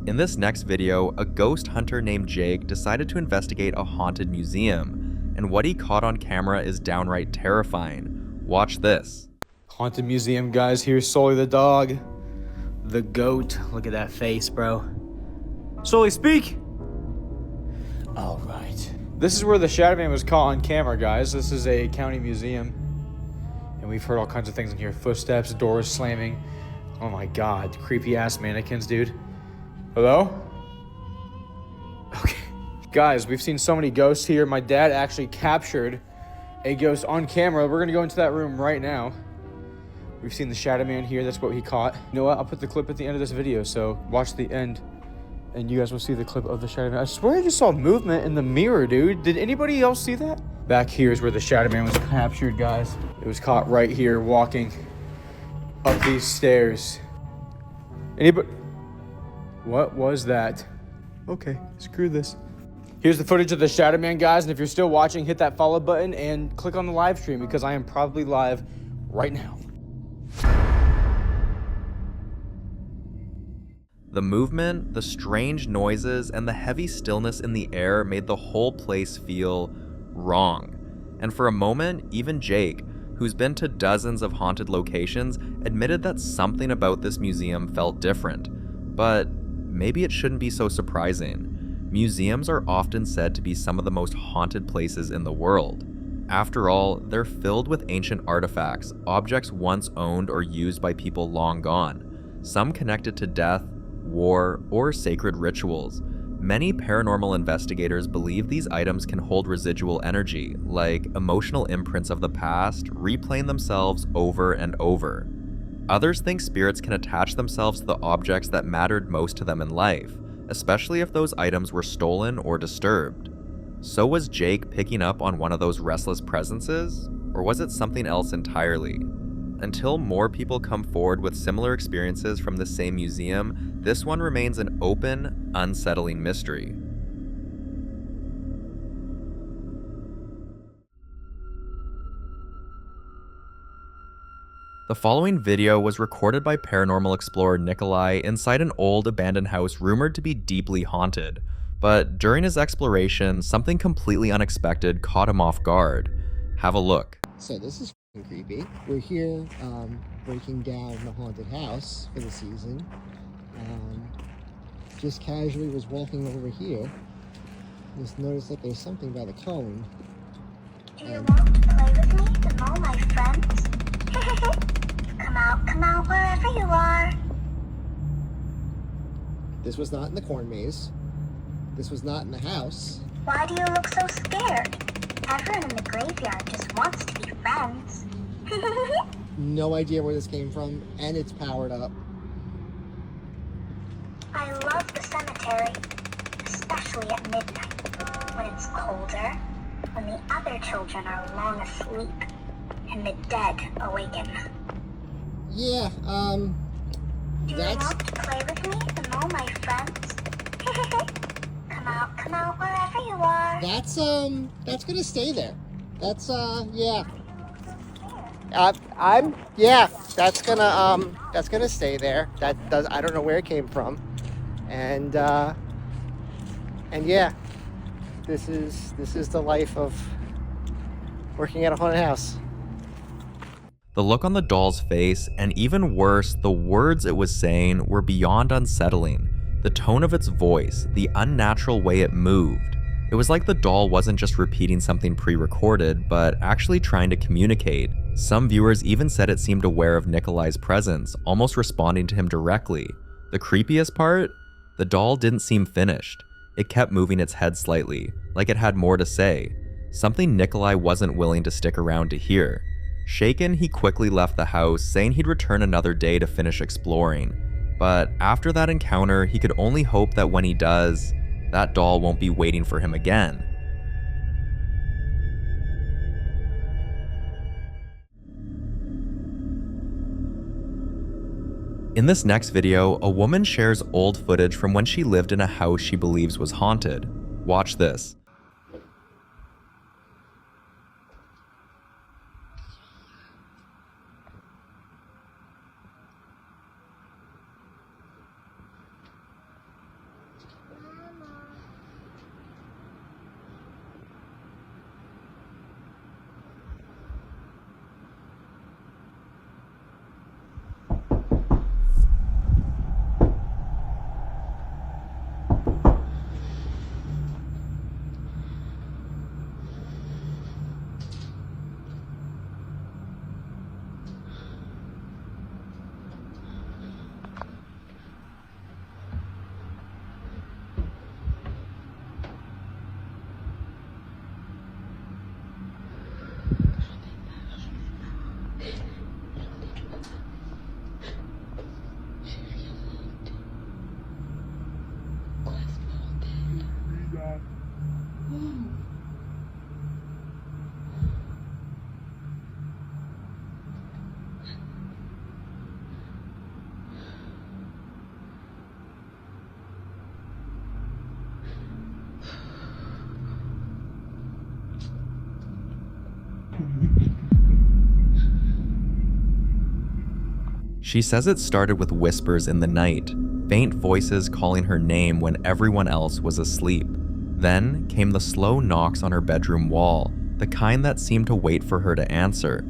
In this next video, a ghost hunter named Jake decided to investigate a haunted museum, and what he caught on camera is downright terrifying. Watch this. Haunted museum, guys. Here's Sully the dog. The goat. Look at that face, bro. Sully, speak! All right. This is where the Shadow Man was caught on camera, guys. This is a county museum. And we've heard all kinds of things in here. Footsteps, doors slamming. Oh my god. Creepy ass mannequins, dude. Hello? Okay. Guys, we've seen so many ghosts here. My dad actually captured a ghost on camera. We're gonna go into that room right now. We've seen the Shadow Man here. That's what he caught. You know what? I'll put the clip at the end of this video, so watch the end and you guys will see the clip of the Shadow Man. I swear I just saw movement in the mirror, dude. Did anybody else see that? Back here is where the Shadow Man was captured, guys. It was caught right here walking up these stairs. Anybody? What was that? Okay, screw this. Here's the footage of the Shadow Man, guys, and if you're still watching, hit that follow button and click on the live stream because I am probably live right now. The movement, the strange noises, and the heavy stillness in the air made the whole place feel wrong. And for a moment, even Jake, who's been to dozens of haunted locations, admitted that something about this museum felt different. But maybe it shouldn't be so surprising. Museums are often said to be some of the most haunted places in the world. After all, they're filled with ancient artifacts, objects once owned or used by people long gone, some connected to death, war, or sacred rituals. Many paranormal investigators believe these items can hold residual energy, like emotional imprints of the past, replaying themselves over and over. Others think spirits can attach themselves to the objects that mattered most to them in life, especially if those items were stolen or disturbed. So was Jake picking up on one of those restless presences, or was it something else entirely? Until more people come forward with similar experiences from the same museum, this one remains an open, unsettling mystery. The following video was recorded by paranormal explorer Nikolai inside an old abandoned house rumored to be deeply haunted, but during his exploration, something completely unexpected caught him off guard. Have a look. So this is creepy. We're here breaking down the haunted house for the season. Just casually was walking over here. Just noticed that there's something by the cone. Do you want to play with me and all my friends? Come out wherever you are. This was not in the corn maze. This was not in the house. Why do you look so scared? Everyone in the graveyard just wants to be friends. No idea where this came from, and it's powered up. I love the cemetery, especially at midnight, when it's colder, when the other children are long asleep, and the dead awaken. Yeah, Do you want to play with me and all my friends? Come out wherever you are. That's gonna stay there. That's, yeah. That's gonna stay there. I don't know where it came from. And yeah, this is the life of working at a haunted house. The look on the doll's face, and even worse, the words it was saying, were beyond unsettling. The tone of its voice, the unnatural way it moved. It was like the doll wasn't just repeating something pre-recorded, but actually trying to communicate. Some viewers even said it seemed aware of Nikolai's presence, almost responding to him directly. The creepiest part? The doll didn't seem finished. It kept moving its head slightly, like it had more to say. Something Nikolai wasn't willing to stick around to hear. Shaken, he quickly left the house, saying he'd return another day to finish exploring. But after that encounter, he could only hope that when he does, that doll won't be waiting for him again. In this next video, a woman shares old footage from when she lived in a house she believes was haunted. Watch this. She says it started with whispers in the night. faint voices calling her name when everyone else was asleep. Then came the slow knocks on her bedroom wall, the kind that seemed to wait for her to answer.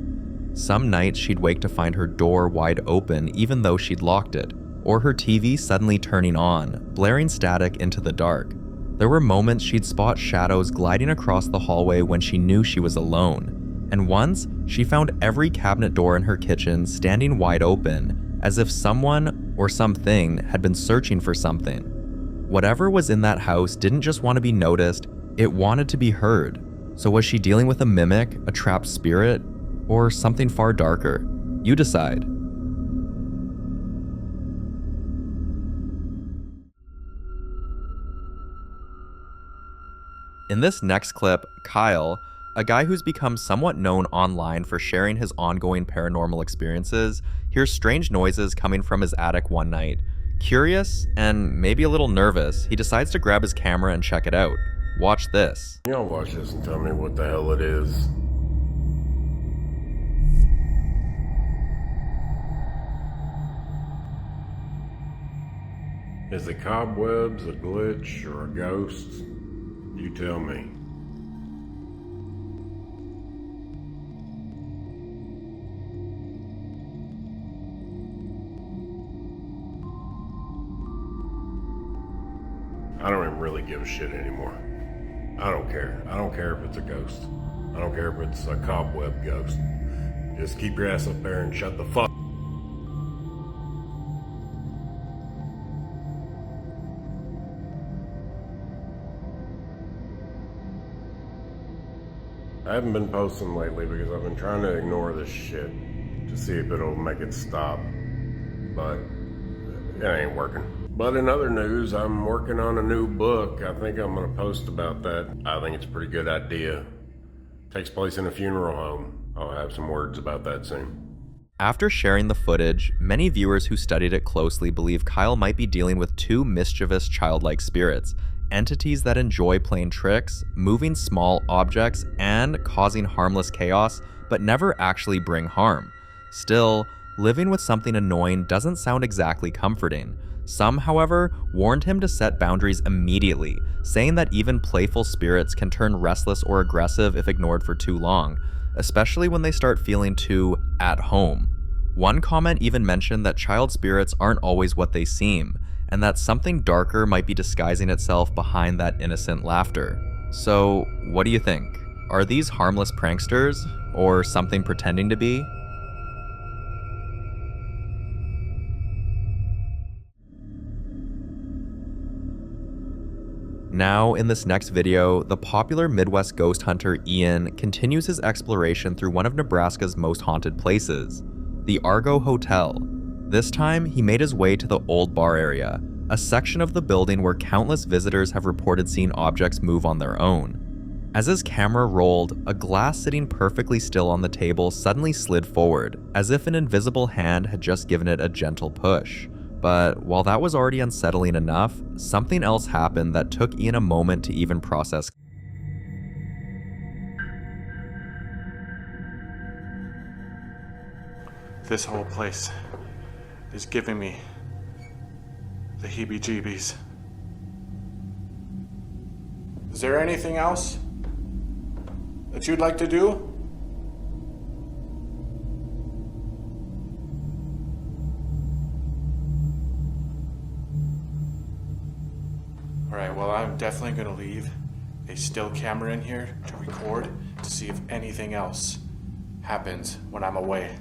Some nights she'd wake to find her door wide open even though she'd locked it, or her TV suddenly turning on, blaring static into the dark. There were moments she'd spot shadows gliding across the hallway when she knew she was alone. And once, she found every cabinet door in her kitchen standing wide open, as if someone or something had been searching for something. Whatever was in that house didn't just want to be noticed, it wanted to be heard. So was she dealing with a mimic, a trapped spirit, or something far darker? You decide. In this next clip, Kyle, a guy who's become somewhat known online for sharing his ongoing paranormal experiences, hears strange noises coming from his attic one night. Curious, and maybe a little nervous, he decides to grab his camera and check it out. Watch this. Y'all watch this and tell me what the hell it is. Is it cobwebs, a glitch, or a ghost? You tell me. I don't even really give a shit anymore. I don't care. I don't care if it's a ghost. I don't care if it's a cobweb ghost. Just keep your ass up there and shut the fuck. I haven't been posting lately because I've been trying to ignore this shit to see if it'll make it stop, but it ain't working. But in other news, I'm working on a new book. I think I'm gonna post about that. I think it's a pretty good idea. Takes place in a funeral home. I'll have some words about that soon. After sharing the footage, many viewers who studied it closely believe Kyle might be dealing with two mischievous childlike spirits, entities that enjoy playing tricks, moving small objects, and causing harmless chaos, but never actually bring harm. Still, living with something annoying doesn't sound exactly comforting. Some, however, warned him to set boundaries immediately, saying that even playful spirits can turn restless or aggressive if ignored for too long, especially when they start feeling too at home. One comment even mentioned that child spirits aren't always what they seem, and that something darker might be disguising itself behind that innocent laughter. So, what do you think? Are these harmless pranksters, or something pretending to be? Now, in this next video, the popular Midwest ghost hunter Ian continues his exploration through one of Nebraska's most haunted places, the Argo Hotel. This time, he made his way to the Old Bar area, a section of the building where countless visitors have reported seeing objects move on their own. As his camera rolled, a glass sitting perfectly still on the table suddenly slid forward, as if an invisible hand had just given it a gentle push. But while that was already unsettling enough, something else happened that took Ian a moment to even process. This whole place is giving me the heebie-jeebies. Is there anything else that you'd like to do? Alright, well, I'm definitely gonna leave a still camera in here to record to see if anything else happens when I'm away.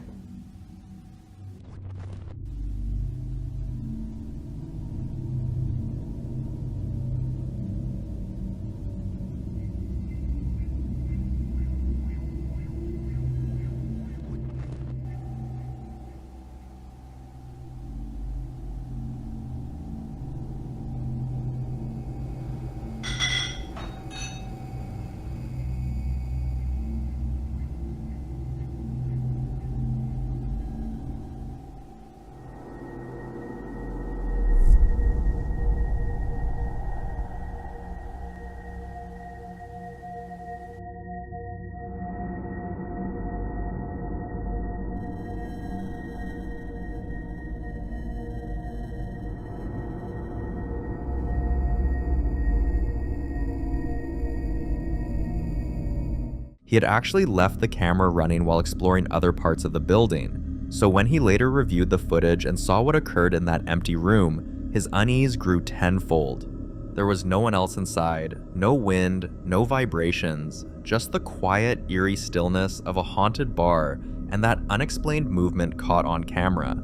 He had actually left the camera running while exploring other parts of the building, so when he later reviewed the footage and saw what occurred in that empty room, his unease grew tenfold. There was no one else inside, no wind, no vibrations, just the quiet, eerie stillness of a haunted bar and that unexplained movement caught on camera.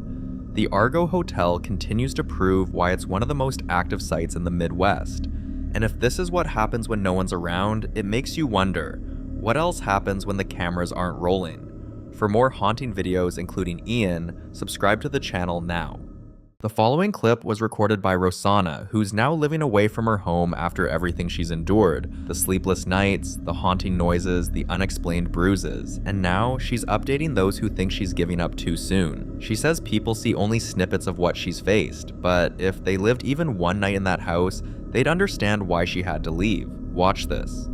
The Argo Hotel continues to prove why it's one of the most active sites in the Midwest. And if this is what happens when no one's around, it makes you wonder, what else happens when the cameras aren't rolling? For more haunting videos including Ian, subscribe to the channel now. The following clip was recorded by Rosanna, who's now living away from her home after everything she's endured, the sleepless nights, the haunting noises, the unexplained bruises, and now she's updating those who think she's giving up too soon. She says people see only snippets of what she's faced, but if they lived even one night in that house, they'd understand why she had to leave. Watch this.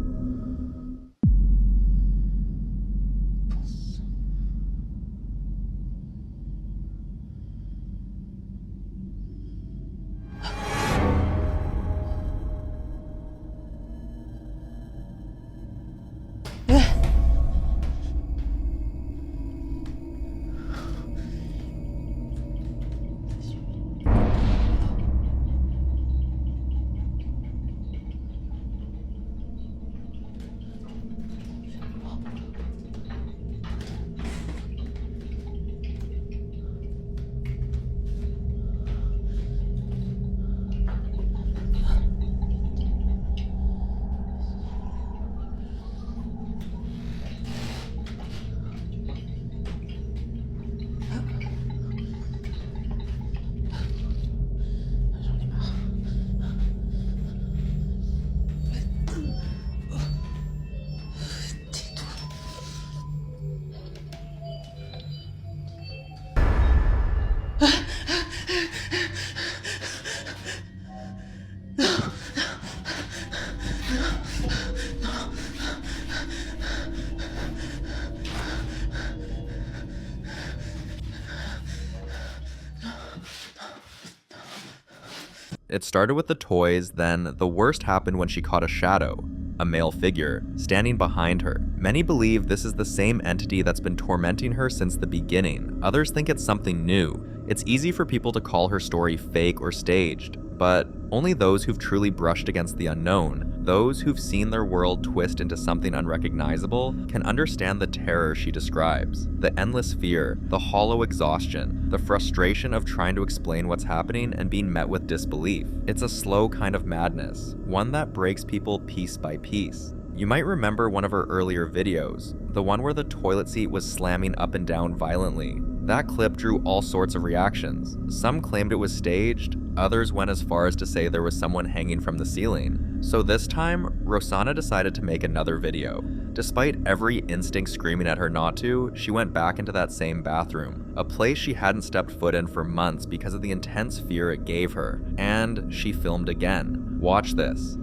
It started with the toys, then the worst happened when she caught a shadow, a male figure, standing behind her. Many believe this is the same entity that's been tormenting her since the beginning. Others think it's something new. It's easy for people to call her story fake or staged, but only those who've truly brushed against the unknown, those who've seen their world twist into something unrecognizable, can understand the terror she describes, the endless fear, the hollow exhaustion, the frustration of trying to explain what's happening and being met with disbelief. It's a slow kind of madness, one that breaks people piece by piece. You might remember one of her earlier videos, the one where the toilet seat was slamming up and down violently. That clip drew all sorts of reactions. Some claimed it was staged, others went as far as to say there was someone hanging from the ceiling. So this time, Rosanna decided to make another video. Despite every instinct screaming at her not to, she went back into that same bathroom, a place she hadn't stepped foot in for months because of the intense fear it gave her, and she filmed again. Watch this.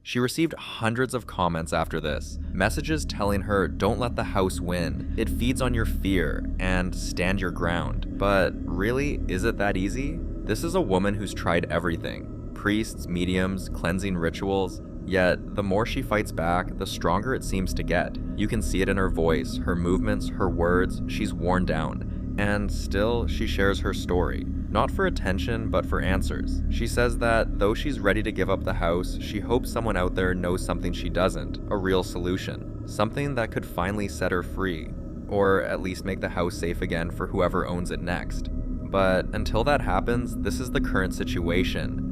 She received hundreds of comments after this, messages telling her don't let the house win, it feeds on your fear, and stand your ground. But really, is it that easy? This is a woman who's tried everything: priests, mediums, cleansing rituals, yet the more she fights back, the stronger it seems to get. You can see it in her voice, her movements, her words. She's worn down. And still, she shares her story. Not for attention, but for answers. She says that though she's ready to give up the house, she hopes someone out there knows something she doesn't, a real solution. Something that could finally set her free, or at least make the house safe again for whoever owns it next. But until that happens, this is the current situation.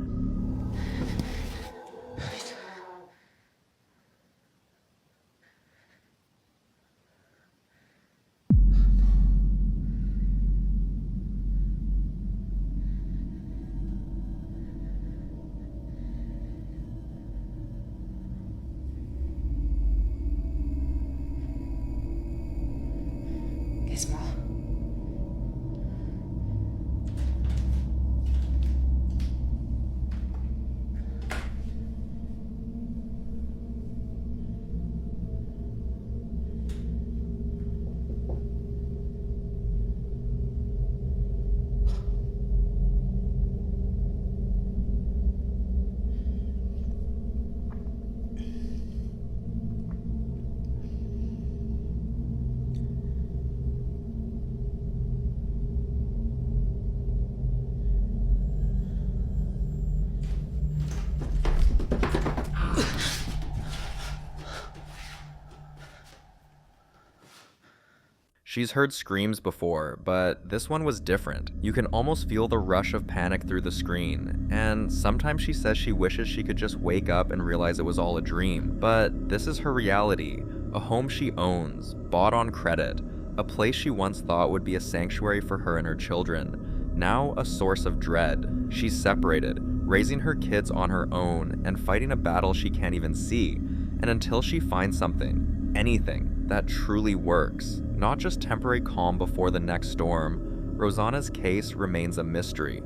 She's heard screams before, but this one was different. You can almost feel the rush of panic through the screen, and sometimes she says she wishes she could just wake up and realize it was all a dream. But this is her reality, a home she owns, bought on credit, a place she once thought would be a sanctuary for her and her children, now a source of dread. She's separated, raising her kids on her own, and fighting a battle she can't even see. And until she finds something, anything, that truly works, not just temporary calm before the next storm, Rosanna's case remains a mystery.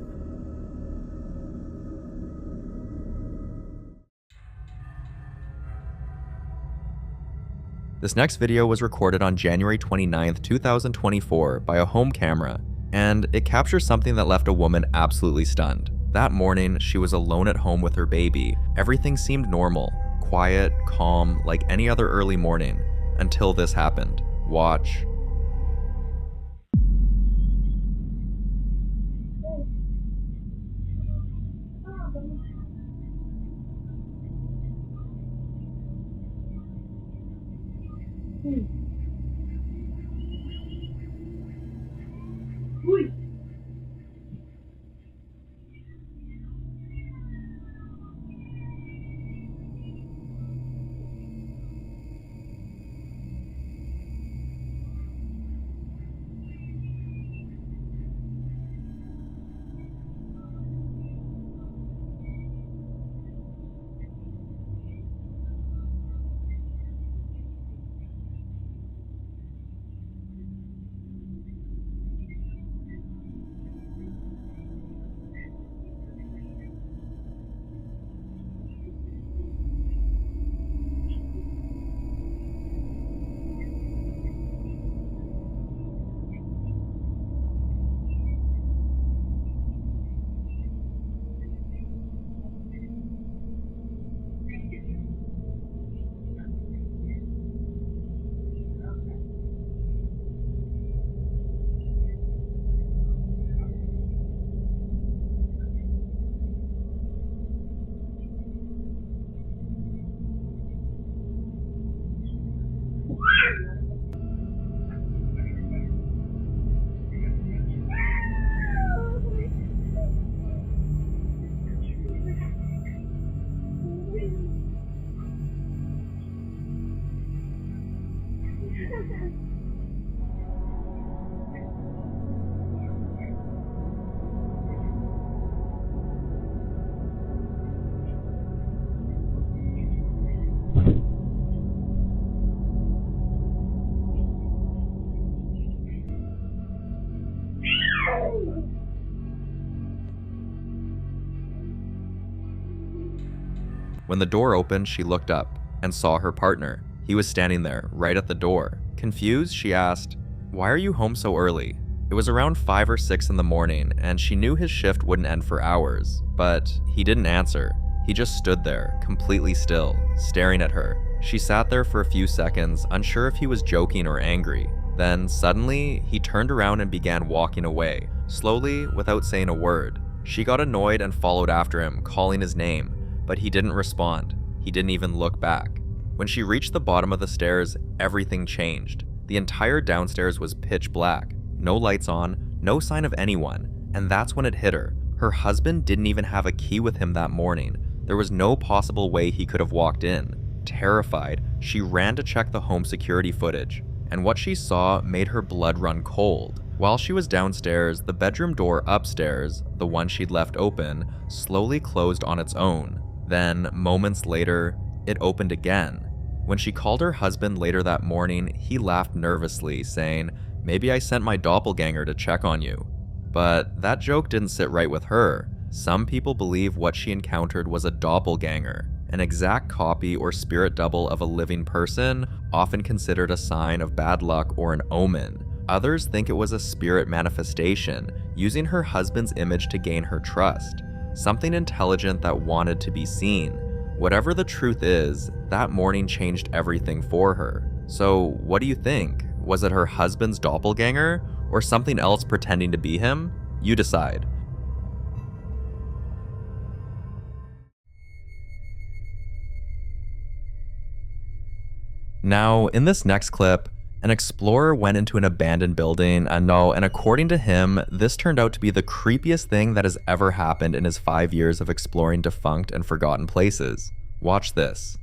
This next video was recorded on January 29th, 2024 by a home camera, and it captures something that left a woman absolutely stunned. That morning, she was alone at home with her baby. Everything seemed normal, quiet, calm, like any other early morning, until this happened. Watch. When the door opened, she looked up and saw her partner. He was standing there, right at the door. Confused, she asked, "Why are you home so early?" It was around 5 or 6 in the morning, and she knew his shift wouldn't end for hours, but he didn't answer. He just stood there, completely still, staring at her. She sat there for a few seconds, unsure if he was joking or angry. Then, suddenly, he turned around and began walking away, slowly, without saying a word. She got annoyed and followed after him, calling his name, but he didn't respond. He didn't even look back. When she reached the bottom of the stairs, everything changed. The entire downstairs was pitch black. No lights on, no sign of anyone, and that's when it hit her. Her husband didn't even have a key with him that morning. There was no possible way he could have walked in. Terrified, she ran to check the home security footage, and what she saw made her blood run cold. While she was downstairs, the bedroom door upstairs, the one she'd left open, slowly closed on its own. Then, moments later, it opened again. When she called her husband later that morning, he laughed nervously, saying, "Maybe I sent my doppelganger to check on you." But that joke didn't sit right with her. Some people believe what she encountered was a doppelganger, an exact copy or spirit double of a living person, often considered a sign of bad luck or an omen. Others think it was a spirit manifestation, using her husband's image to gain her trust, something intelligent that wanted to be seen. Whatever the truth is, that morning changed everything for her. So what do you think? Was it her husband's doppelganger, or something else pretending to be him? You decide. Now, in this next clip, an explorer went into an abandoned building, and according to him, this turned out to be the creepiest thing that has ever happened in his 5 years of exploring defunct and forgotten places. Watch this.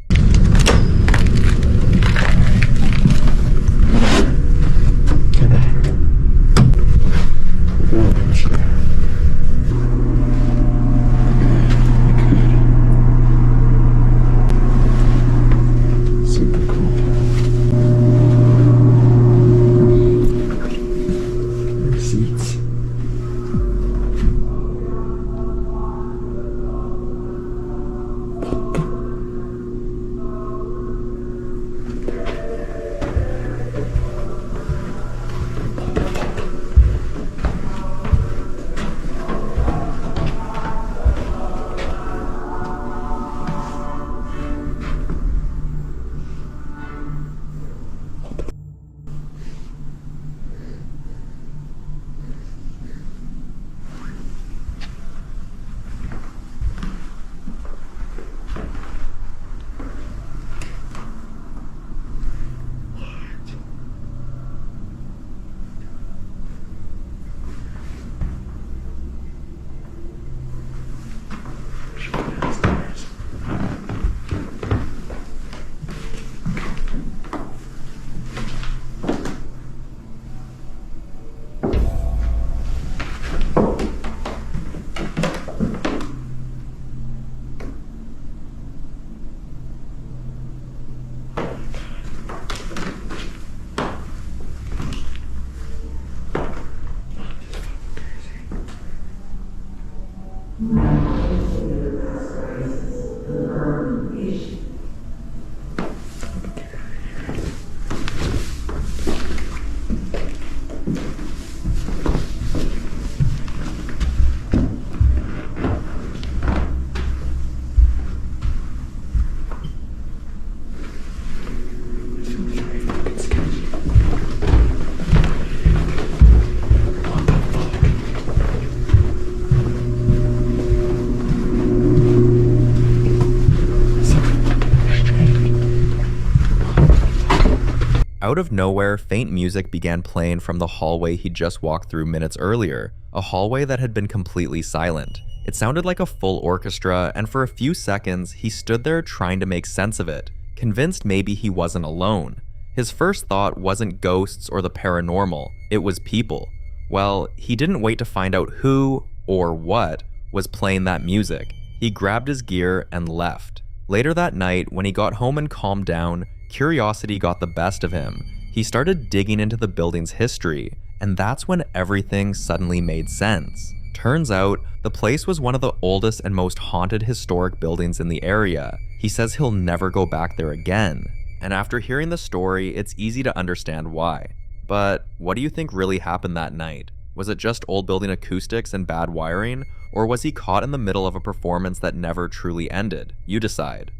Out of nowhere, faint music began playing from the hallway he'd just walked through minutes earlier, a hallway that had been completely silent. It sounded like a full orchestra, and for a few seconds, he stood there trying to make sense of it, convinced maybe he wasn't alone. His first thought wasn't ghosts or the paranormal, it was people. Well, he didn't wait to find out who, or what, was playing that music. He grabbed his gear and left. Later that night, when he got home and calmed down, curiosity got the best of him. He started digging into the building's history, and that's when everything suddenly made sense. Turns out, the place was one of the oldest and most haunted historic buildings in the area. He says he'll never go back there again. And after hearing the story, it's easy to understand why. But what do you think really happened that night? Was it just old building acoustics and bad wiring? Or was he caught in the middle of a performance that never truly ended? You decide.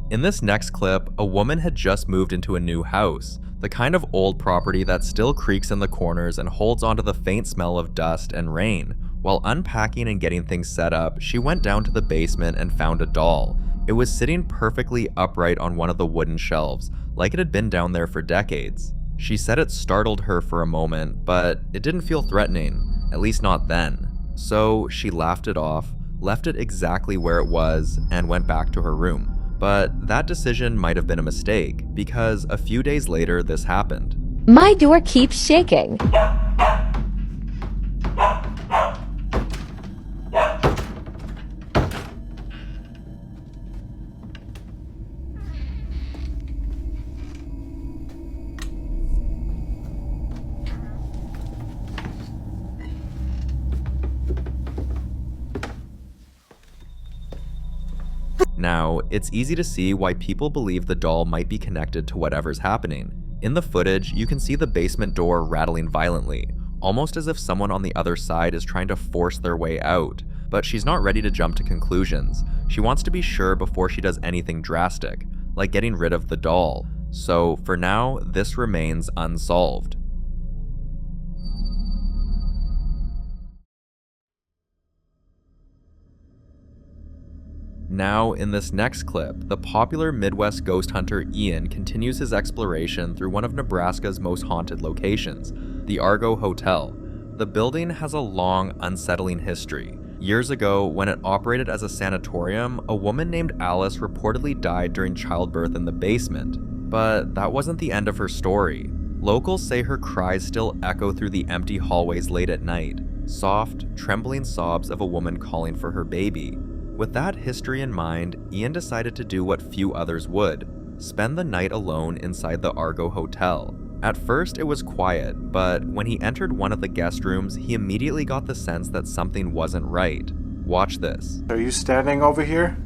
In this next clip, a woman had just moved into a new house, the kind of old property that still creaks in the corners and holds onto the faint smell of dust and rain. While unpacking and getting things set up, she went down to the basement and found a doll. It was sitting perfectly upright on one of the wooden shelves, like it had been down there for decades. She said it startled her for a moment, but it didn't feel threatening, at least not then. So she laughed it off, left it exactly where it was, and went back to her room. But that decision might have been a mistake, because a few days later this happened. My door keeps shaking. Now, it's easy to see why people believe the doll might be connected to whatever's happening. In the footage, you can see the basement door rattling violently, almost as if someone on the other side is trying to force their way out. But she's not ready to jump to conclusions. She wants to be sure before she does anything drastic, like getting rid of the doll. So, for now, this remains unsolved. Now, in this next clip, the popular Midwest ghost hunter Ian continues his exploration through one of Nebraska's most haunted locations, the Argo Hotel. The building has a long, unsettling history. Years ago, when it operated as a sanatorium, a woman named Alice reportedly died during childbirth in the basement. But that wasn't the end of her story. Locals say her cries still echo through the empty hallways late at night, soft, trembling sobs of a woman calling for her baby. With that history in mind, Ian decided to do what few others would, spend the night alone inside the Argo Hotel. At first, it was quiet, but when he entered one of the guest rooms, he immediately got the sense that something wasn't right. Watch this. Are you standing over here?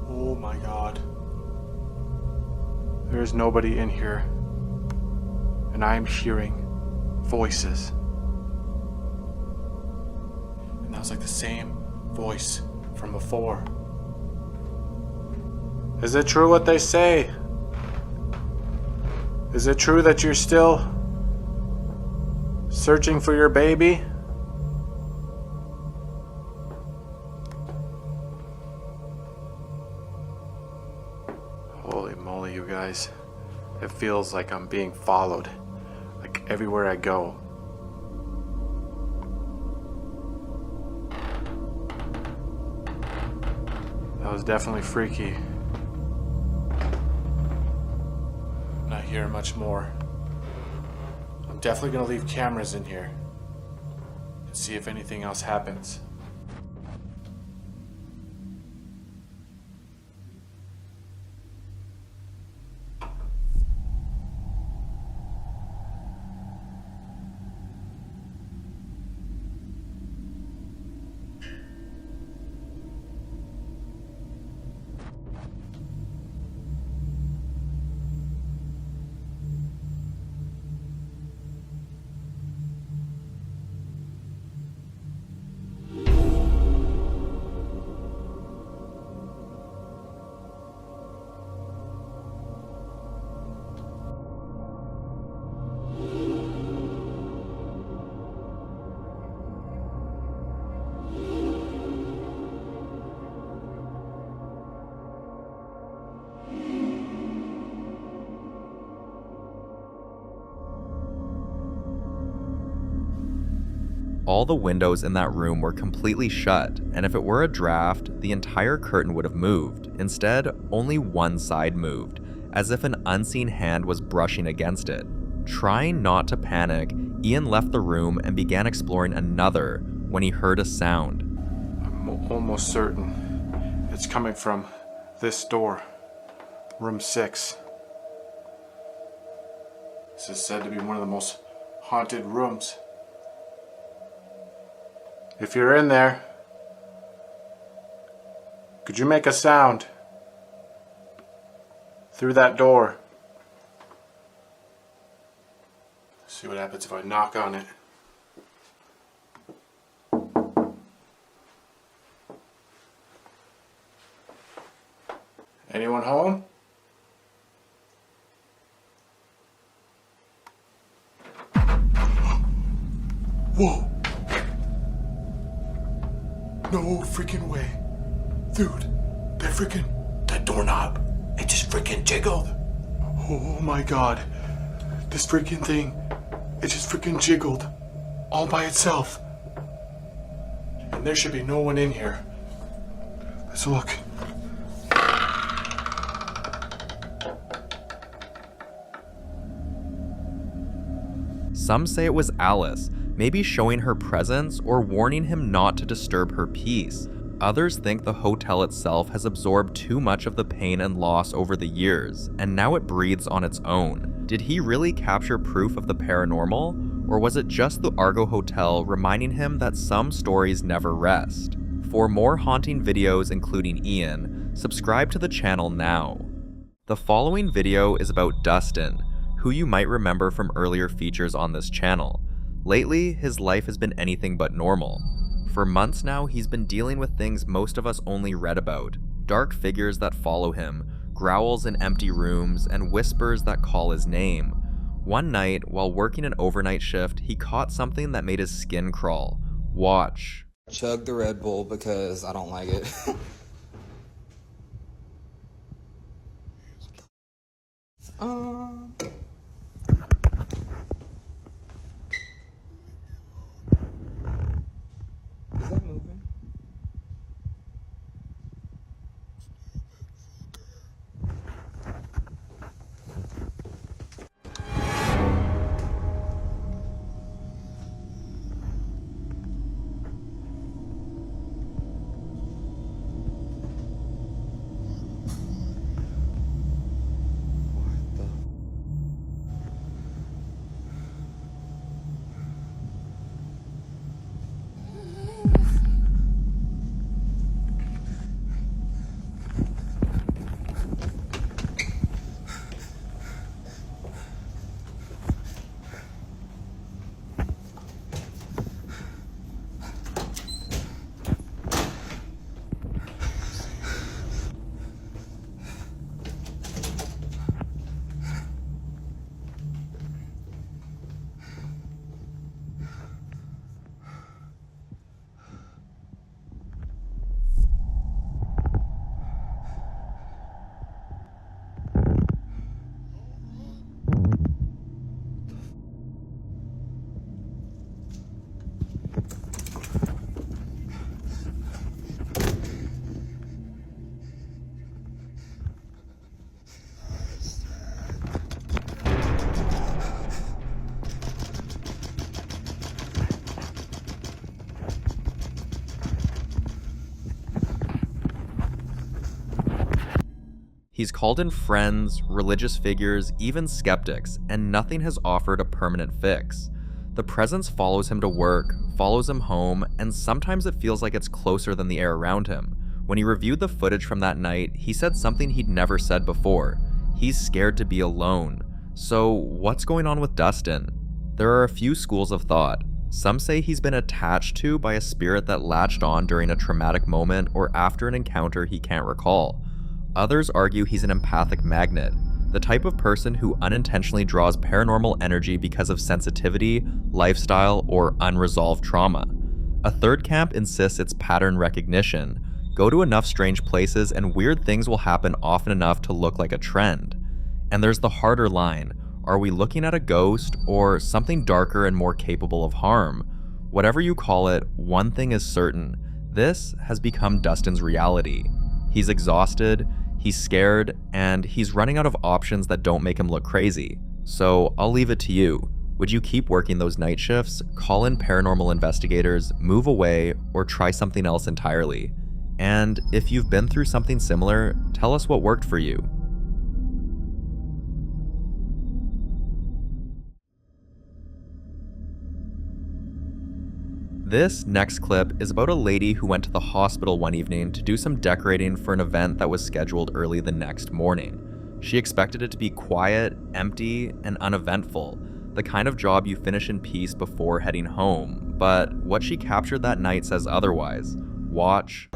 Oh my God. There's nobody in here. And I am hearing voices. And that was like the same voice from before. Is it true what they say? Is it true that you're still searching for your baby? Holy moly, you guys. It feels like I'm being followed. Like everywhere I go. That was definitely freaky. Not hearing much more. I'm definitely gonna leave cameras in here and see if anything else happens. All the windows in that room were completely shut, and if it were a draft, the entire curtain would have moved. Instead, only one side moved, as if an unseen hand was brushing against it. Trying not to panic, Ian left the room and began exploring another when he heard a sound. I'm almost certain It's coming from this door, room 6. This is said to be one of the most haunted rooms. If you're in there, could you make a sound through that door? See what happens if I knock on it. Anyone home? Whoa! No freaking way. Dude, that doorknob, it just freaking jiggled. Oh my god. This freaking thing, it just freaking jiggled all by itself. And there should be no one in here. Let's look. Some say it was Alice, maybe showing her presence or warning him not to disturb her peace. Others think the hotel itself has absorbed too much of the pain and loss over the years, and now it breathes on its own. Did he really capture proof of the paranormal, or was it just the Argo Hotel reminding him that some stories never rest? For more haunting videos including Ian, subscribe to the channel now. The following video is about Dustin, who you might remember from earlier features on this channel. Lately, his life has been anything but normal. For months now, he's been dealing with things most of us only read about. Dark figures that follow him, growls in empty rooms, and whispers that call his name. One night, while working an overnight shift, he caught something that made his skin crawl. Watch. Chug the Red Bull because I don't like it. Is that moving? He's called in friends, religious figures, even skeptics, and nothing has offered a permanent fix. The presence follows him to work, follows him home, and sometimes it feels like it's closer than the air around him. When he reviewed the footage from that night, he said something he'd never said before. He's scared to be alone. So what's going on with Dustin? There are a few schools of thought. Some say he's been attached to by a spirit that latched on during a traumatic moment or after an encounter he can't recall. Others argue he's an empathic magnet, the type of person who unintentionally draws paranormal energy because of sensitivity, lifestyle, or unresolved trauma. A third camp insists it's pattern recognition. Go to enough strange places and weird things will happen often enough to look like a trend. And there's the harder line. Are we looking at a ghost or something darker and more capable of harm? Whatever you call it, one thing is certain. This has become Dustin's reality. He's exhausted, he's scared, and he's running out of options that don't make him look crazy. So I'll leave it to you. Would you keep working those night shifts, call in paranormal investigators, move away, or try something else entirely? And if you've been through something similar, tell us what worked for you. This next clip is about a lady who went to the hospital one evening to do some decorating for an event that was scheduled early the next morning. She expected it to be quiet, empty, and uneventful, the kind of job you finish in peace before heading home. But what she captured that night says otherwise. Watch.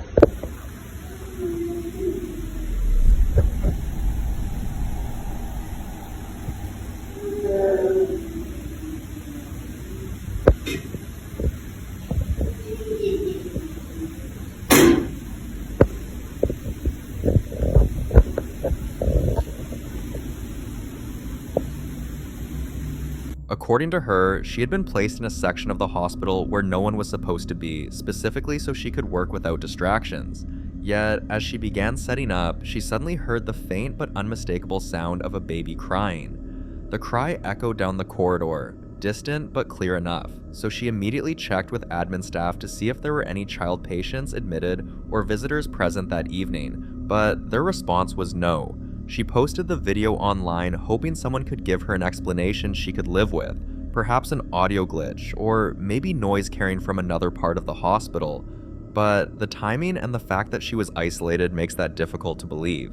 According to her, she had been placed in a section of the hospital where no one was supposed to be, specifically so she could work without distractions. Yet, as she began setting up, she suddenly heard the faint but unmistakable sound of a baby crying. The cry echoed down the corridor, distant but clear enough, so she immediately checked with admin staff to see if there were any child patients admitted or visitors present that evening, but their response was no. She posted the video online hoping someone could give her an explanation she could live with, perhaps an audio glitch, or maybe noise carrying from another part of the hospital. But the timing and the fact that she was isolated makes that difficult to believe.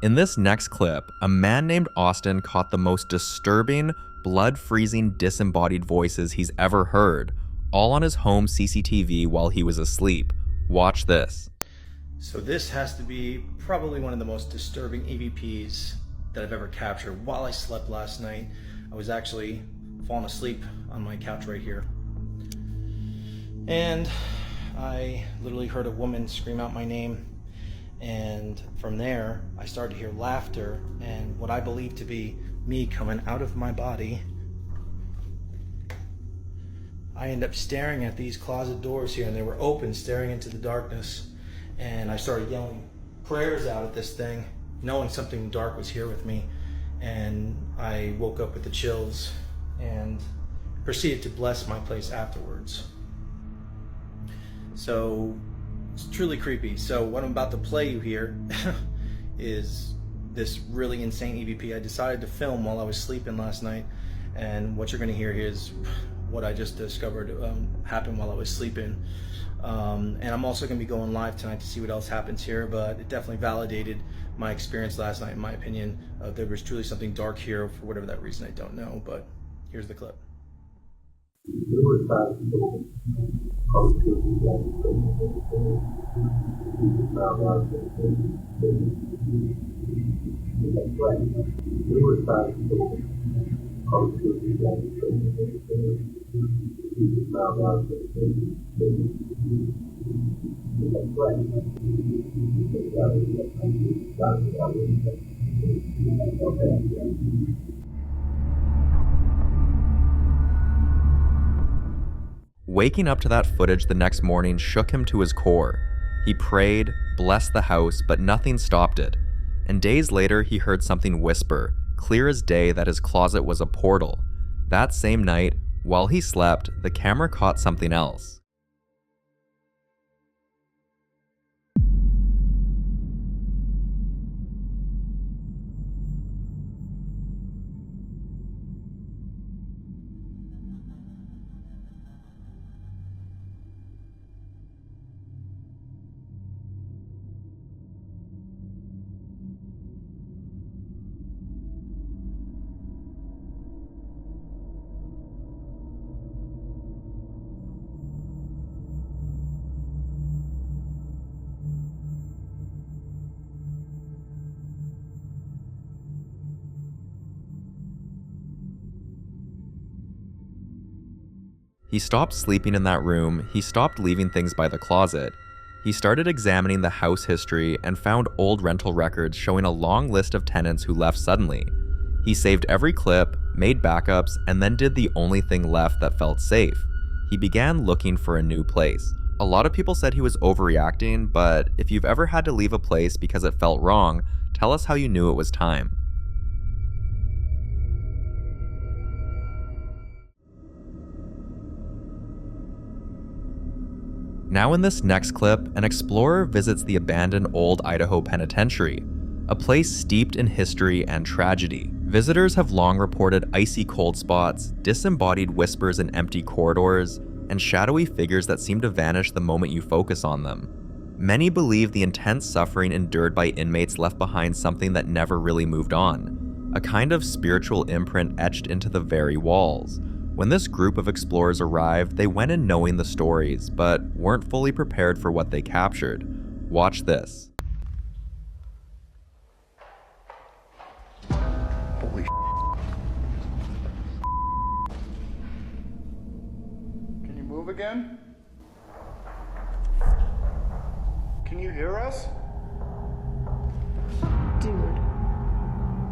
In this next clip, a man named Austin caught the most disturbing, blood-freezing disembodied voices he's ever heard, all on his home CCTV while he was asleep. Watch this. So this has to be probably one of the most disturbing EVPs that I've ever captured. While I slept last night, I was actually falling asleep on my couch right here. And I literally heard a woman scream out my name. And from there, I started to hear laughter and what I believe to be me coming out of my body. I end up staring at these closet doors here, and they were open, staring into the darkness. And I started yelling prayers out at this thing, knowing something dark was here with me. And I woke up with the chills and proceeded to bless my place afterwards. So it's truly creepy. So what I'm about to play you here is this really insane EVP I decided to film while I was sleeping last night. And what you're gonna hear here is what I just discovered happened while I was sleeping. And I'm also going to be going live tonight to see what else happens here, but it definitely validated my experience last night, in my opinion. There was truly something dark here for whatever that reason, I don't know, but here's the clip. Waking up to that footage the next morning shook him to his core. He prayed, blessed the house, but nothing stopped it. And days later, he heard something whisper, clear as day, that his closet was a portal. That same night, while he slept, the camera caught something else. He stopped sleeping in that room, he stopped leaving things by the closet. He started examining the house history and found old rental records showing a long list of tenants who left suddenly. He saved every clip, made backups, and then did the only thing left that felt safe. He began looking for a new place. A lot of people said he was overreacting, but if you've ever had to leave a place because it felt wrong, tell us how you knew it was time. Now in this next clip, an explorer visits the abandoned old Idaho penitentiary, a place steeped in history and tragedy. Visitors have long reported icy cold spots, disembodied whispers in empty corridors, and shadowy figures that seem to vanish the moment you focus on them. Many believe the intense suffering endured by inmates left behind something that never really moved on, a kind of spiritual imprint etched into the very walls. When this group of explorers arrived, they went in knowing the stories, but weren't fully prepared for what they captured. Watch this. Holy Can you move again? Can you hear us? Dude.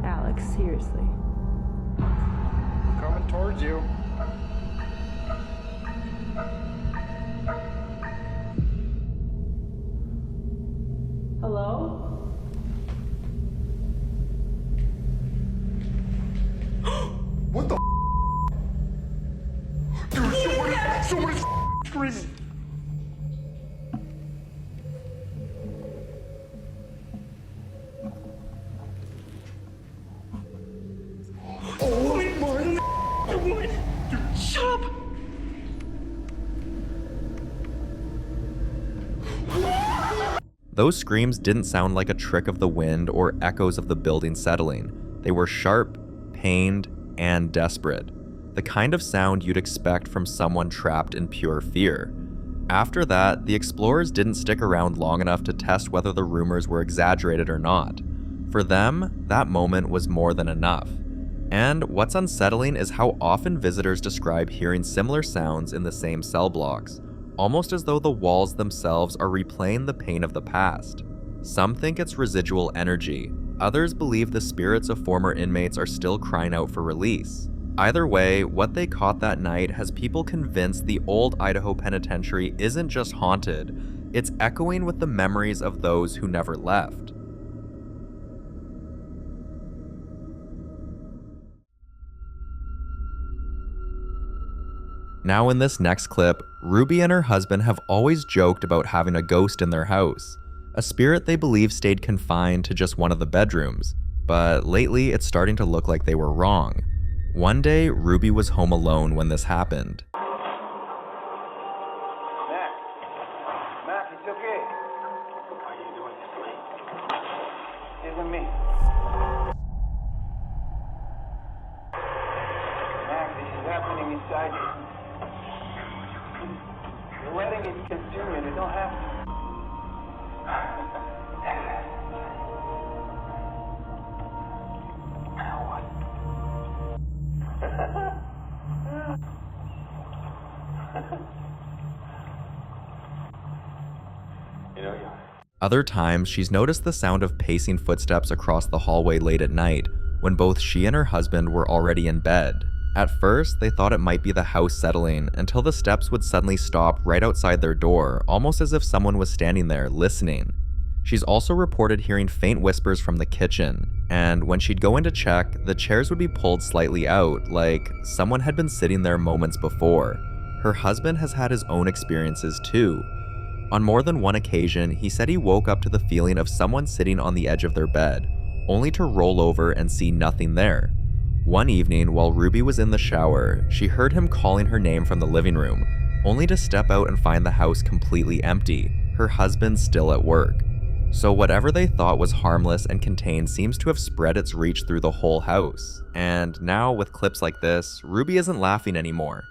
Alex, seriously. Coming towards you. Hello? What the Dude, someone's screaming. Oh my The woman! Dude, shut up! Those screams didn't sound like a trick of the wind or echoes of the building settling. They were sharp, pained, and desperate. The kind of sound you'd expect from someone trapped in pure fear. After that, the explorers didn't stick around long enough to test whether the rumors were exaggerated or not. For them, that moment was more than enough. And what's unsettling is how often visitors describe hearing similar sounds in the same cell blocks, almost as though the walls themselves are replaying the pain of the past. Some think it's residual energy, others believe the spirits of former inmates are still crying out for release. Either way, what they caught that night has people convinced the old Idaho penitentiary isn't just haunted, it's echoing with the memories of those who never left. Now in this next clip, Ruby and her husband have always joked about having a ghost in their house, a spirit they believe stayed confined to just one of the bedrooms, but lately it's starting to look like they were wrong. One day, Ruby was home alone when this happened. Mac, it's okay. Why are you doing this to me? Isn't me. Mac, this is happening inside you. You're letting it consume you. You don't have to. Now what? Other times, she's noticed the sound of pacing footsteps across the hallway late at night, when both she and her husband were already in bed. At first, they thought it might be the house settling, until the steps would suddenly stop right outside their door, almost as if someone was standing there, listening. She's also reported hearing faint whispers from the kitchen, and when she'd go in to check, the chairs would be pulled slightly out, like someone had been sitting there moments before. Her husband has had his own experiences too. On more than one occasion, he said he woke up to the feeling of someone sitting on the edge of their bed, only to roll over and see nothing there. One evening, while Ruby was in the shower, she heard him calling her name from the living room, only to step out and find the house completely empty, her husband still at work. So whatever they thought was harmless and contained seems to have spread its reach through the whole house. And now, with clips like this, Ruby isn't laughing anymore.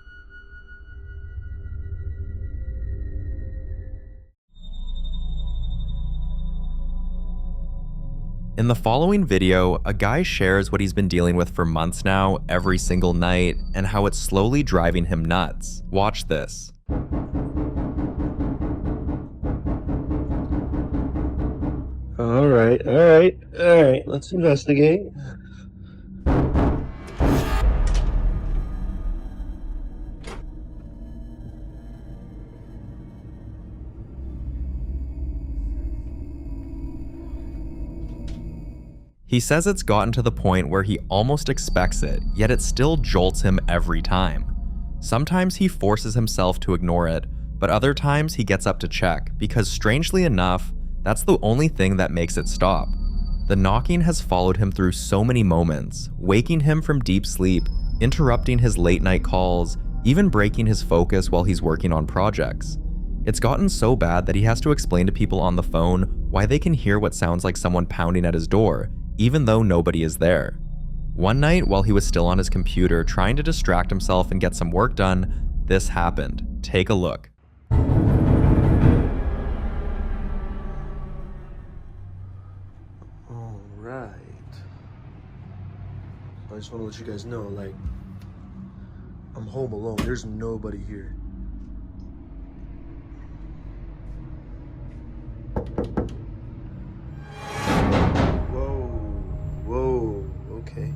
In the following video, a guy shares what he's been dealing with for months now, every single night, and how it's slowly driving him nuts. Watch this. All right, let's investigate. He says it's gotten to the point where he almost expects it, yet it still jolts him every time. Sometimes he forces himself to ignore it, but other times he gets up to check because, strangely enough, that's the only thing that makes it stop. The knocking has followed him through so many moments, waking him from deep sleep, interrupting his late night calls, even breaking his focus while he's working on projects. It's gotten so bad that he has to explain to people on the phone why they can hear what sounds like someone pounding at his door, even though nobody is there. One night, while he was still on his computer trying to distract himself and get some work done, this happened. Take a look. Alright. I just want to let you guys know, like, I'm home alone. There's nobody here. Whoa, okay.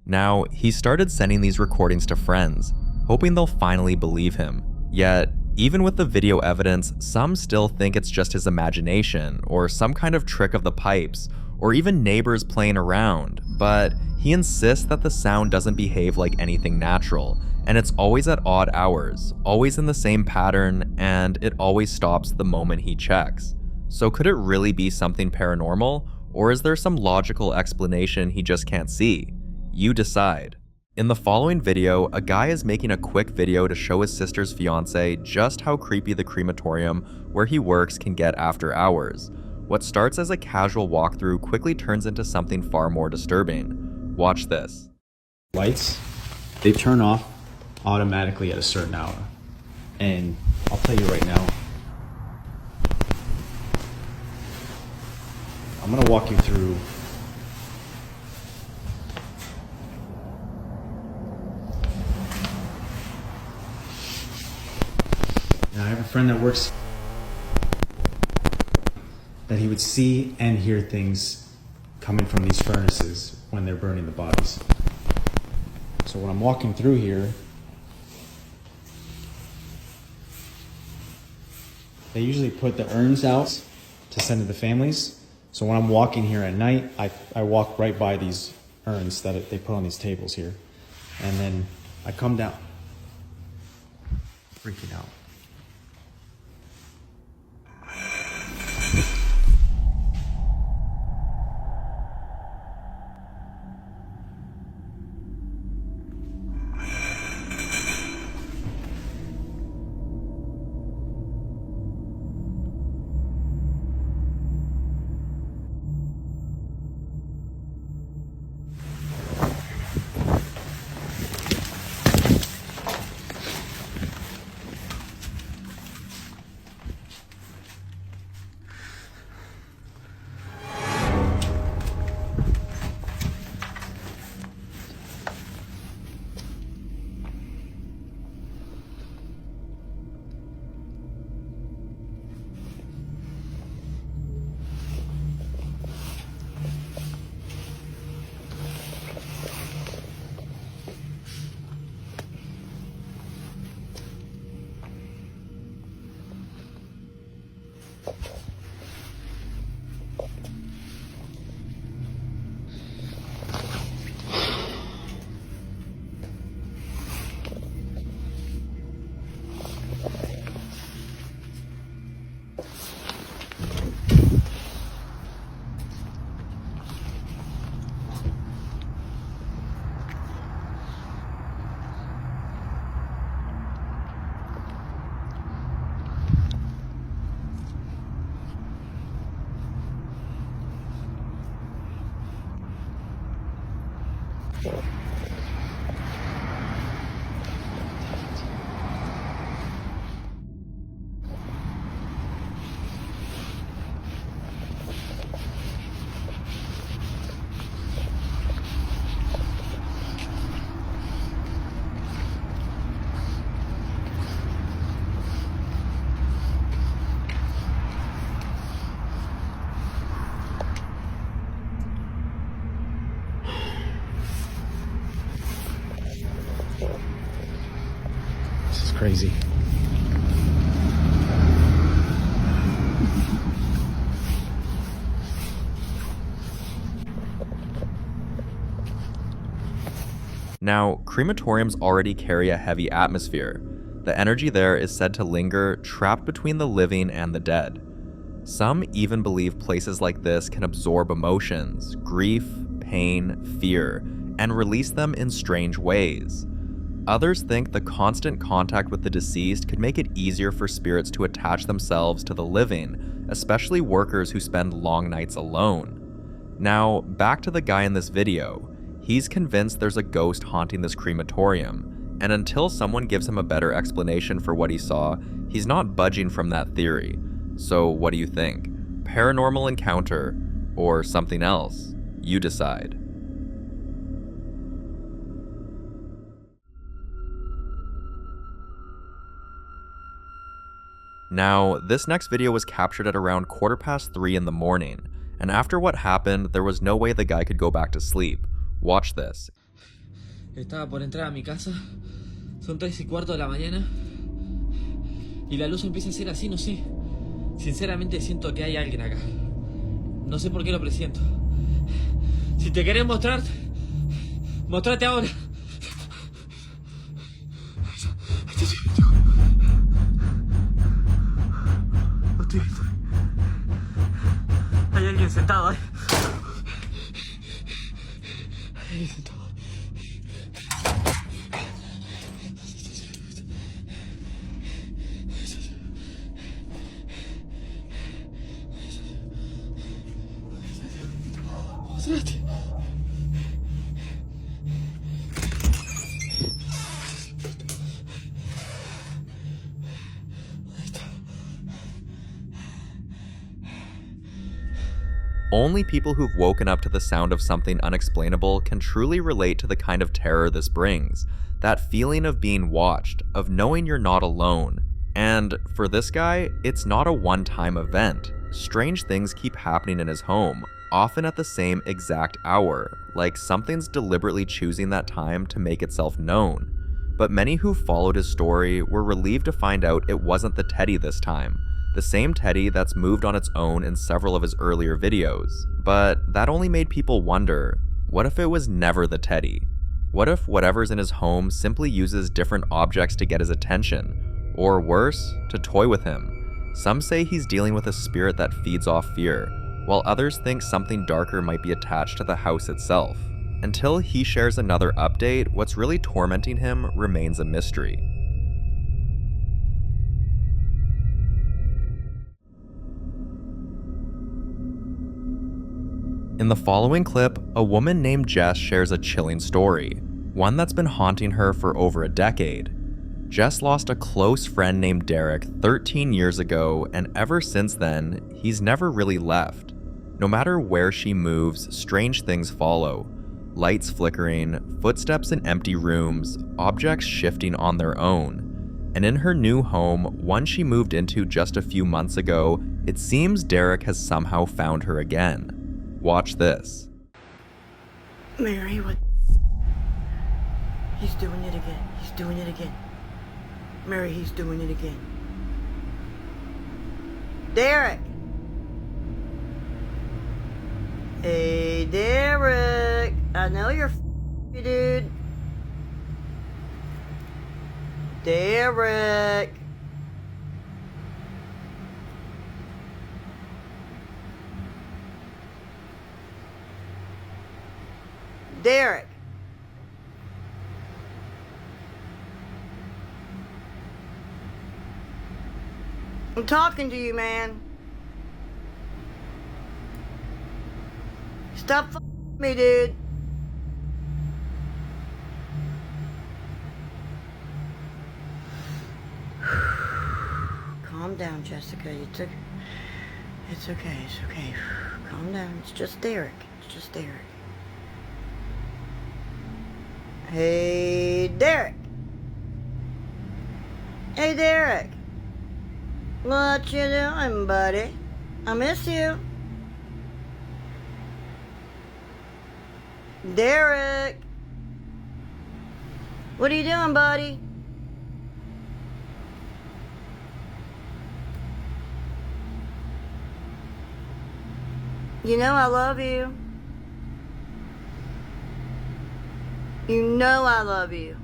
Now, he started sending these recordings to friends, hoping they'll finally believe him. Yet, even with the video evidence, some still think it's just his imagination, or some kind of trick of the pipes, or even neighbors playing around, but he insists that the sound doesn't behave like anything natural, and it's always at odd hours, always in the same pattern, and it always stops the moment he checks. So could it really be something paranormal, or is there some logical explanation he just can't see? You decide. In the following video, a guy is making a quick video to show his sister's fiance just how creepy the crematorium where he works can get after hours. What starts as a casual walkthrough quickly turns into something far more disturbing. Watch this. Lights, they turn off automatically at a certain hour. And I'll tell you right now, I'm gonna walk you through now. I have a friend that works that he would see and hear things coming from these furnaces when they're burning the bodies. So when I'm walking through here, they usually put the urns out to send to the families. So when I'm walking here at night, I walk right by these urns that they put on these tables here. And then I come down, freaking out. Crazy. Now, crematoriums already carry a heavy atmosphere. The energy there is said to linger, trapped between the living and the dead. Some even believe places like this can absorb emotions, grief, pain, fear, and release them in strange ways. Others think the constant contact with the deceased could make it easier for spirits to attach themselves to the living, especially workers who spend long nights alone. Now, back to the guy in this video. He's convinced there's a ghost haunting this crematorium, and until someone gives him a better explanation for what he saw, he's not budging from that theory. So what do you think? Paranormal encounter, or something else? You decide. Now, this next video was captured at around 3:15 in the morning, and after what happened, there was no way the guy could go back to sleep. Watch this. Estaba por entrar a mi casa, son 3:15 de la mañana, y la luz empieza a ser así, no sé. Sinceramente siento que hay alguien acá. No sé por qué lo presiento. Si te querés mostrar, mostrate ahora. Hay alguien sentado ahí. Hay alguien sentado. Mostrate. Only people who've woken up to the sound of something unexplainable can truly relate to the kind of terror this brings. That feeling of being watched, of knowing you're not alone. And for this guy, it's not a one-time event. Strange things keep happening in his home, often at the same exact hour, like something's deliberately choosing that time to make itself known. But many who followed his story were relieved to find out it wasn't the teddy this time. The same teddy that's moved on its own in several of his earlier videos. But that only made people wonder, what if it was never the teddy? What if whatever's in his home simply uses different objects to get his attention? Or worse, to toy with him? Some say he's dealing with a spirit that feeds off fear, while others think something darker might be attached to the house itself. Until he shares another update, what's really tormenting him remains a mystery. In the following clip, a woman named Jess shares a chilling story, one that's been haunting her for over a decade. Jess lost a close friend named Derek 13 years ago, and ever since then, he's never really left. No matter where she moves, strange things follow. Lights flickering, footsteps in empty rooms, objects shifting on their own. And in her new home, one she moved into just a few months ago, it seems Derek has somehow found her again. Watch this. Mary, what? He's doing it again. He's doing it again. Mary, he's doing it again. Derek! Hey, Derek! I know you're you, dude. Derek! Derek. I'm talking to you, man. Stop f***ing me, dude. Calm down, Jessica. It's okay. It's okay. Calm down. It's just Derek. It's just Derek. Hey, Derek. Hey, Derek. What you doing, buddy? I miss you. Derek. What are you doing, buddy? You know I love you. You know I love you.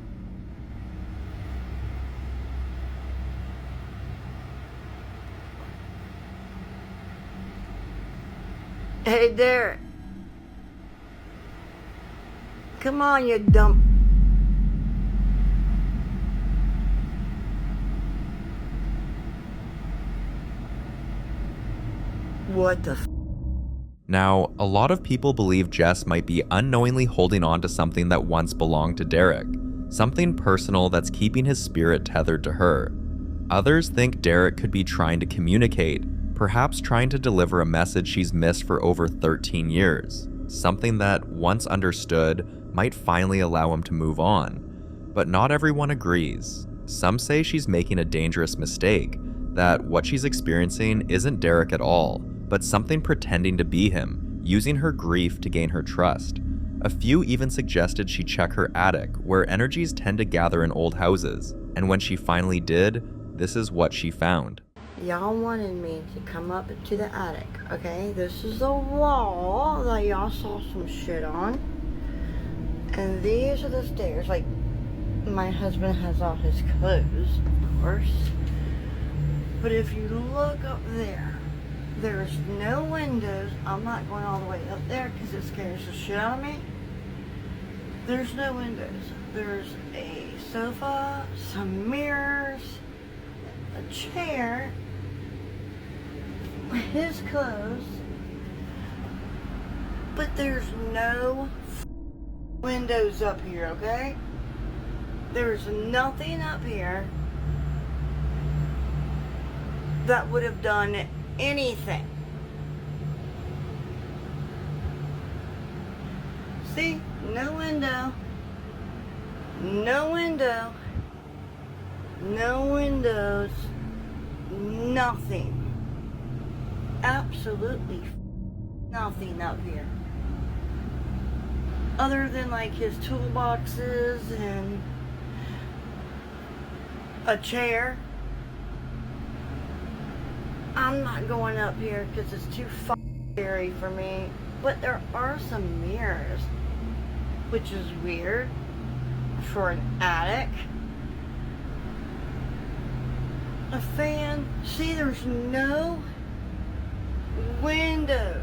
Hey, Derek. Come on, you dumb... What the f... Now, a lot of people believe Jess might be unknowingly holding on to something that once belonged to Derek, something personal that's keeping his spirit tethered to her. Others think Derek could be trying to communicate, perhaps trying to deliver a message she's missed for over 13 years, something that, once understood, might finally allow him to move on. But not everyone agrees. Some say she's making a dangerous mistake, that what she's experiencing isn't Derek at all, but something pretending to be him, using her grief to gain her trust. A few even suggested she check her attic, where energies tend to gather in old houses, and when she finally did, this is what she found. Y'all wanted me to come up to the attic, okay? This is the wall that y'all saw some shit on. And these are the stairs. Like, my husband has all his clothes, of course. But if you look up there, there's no windows. I'm not going all the way up there because it scares the shit out of me. There's no windows. There's a sofa, some mirrors, a chair, his clothes, but there's no windows up here, okay? There's nothing up here that would have done anything. See? No window. No window. No windows. Nothing. Absolutely nothing up here. Other than like his toolboxes and a chair. I'm not going up here because it's too scary for me. But there are some mirrors, which is weird for an attic. A fan. See, there's no windows.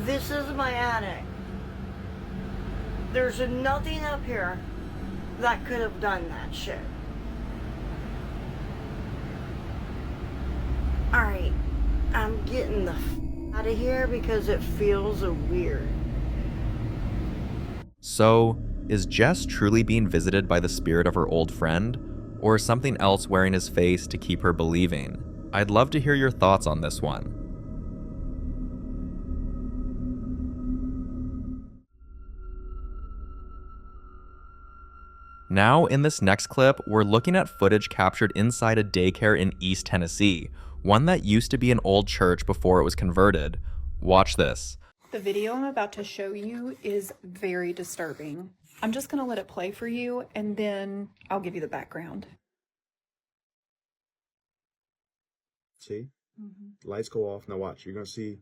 This is my attic. There's nothing up here that could have done that shit. Alright, I'm getting the out of here because it feels weird. So, is Jess truly being visited by the spirit of her old friend? Or something else wearing his face to keep her believing? I'd love to hear your thoughts on this one. Now, in this next clip, we're looking at footage captured inside a daycare in East Tennessee, one that used to be an old church before it was converted. Watch this. The video I'm about to show you is very disturbing. I'm just gonna let it play for you and then I'll give you the background. See? Lights go off. Now watch. You're going to see.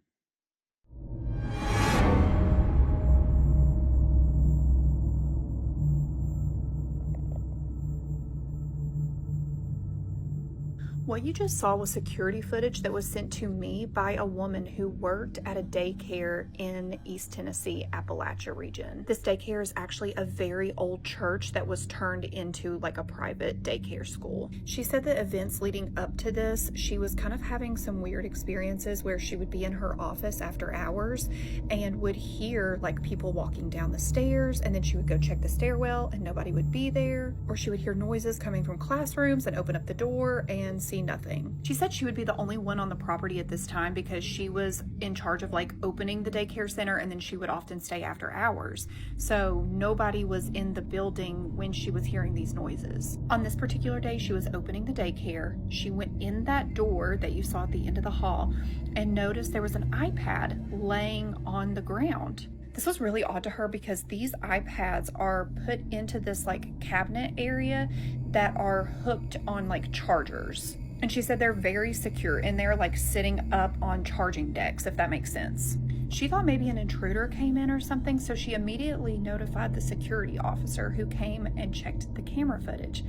What you just saw was security footage that was sent to me by a woman who worked at a daycare in East Tennessee, Appalachia region. This daycare is actually a very old church that was turned into like a private daycare school. She said that events leading up to this, she was kind of having some weird experiences where she would be in her office after hours and would hear like people walking down the stairs, and then she would go check the stairwell and nobody would be there, or she would hear noises coming from classrooms and open up the door and see nothing. She said she would be the only one on the property at this time because she was in charge of like opening the daycare center, and then she would often stay after hours. So nobody was in the building when she was hearing these noises. On this particular day, she was opening the daycare. She went in that door that you saw at the end of the hall and noticed there was an iPad laying on the ground. This was really odd to her because these iPads are put into this like cabinet area that are hooked on like chargers. And she said they're very secure and they're like sitting up on charging decks, if that makes sense. She thought maybe an intruder came in or something, so she immediately notified the security officer who came and checked the camera footage.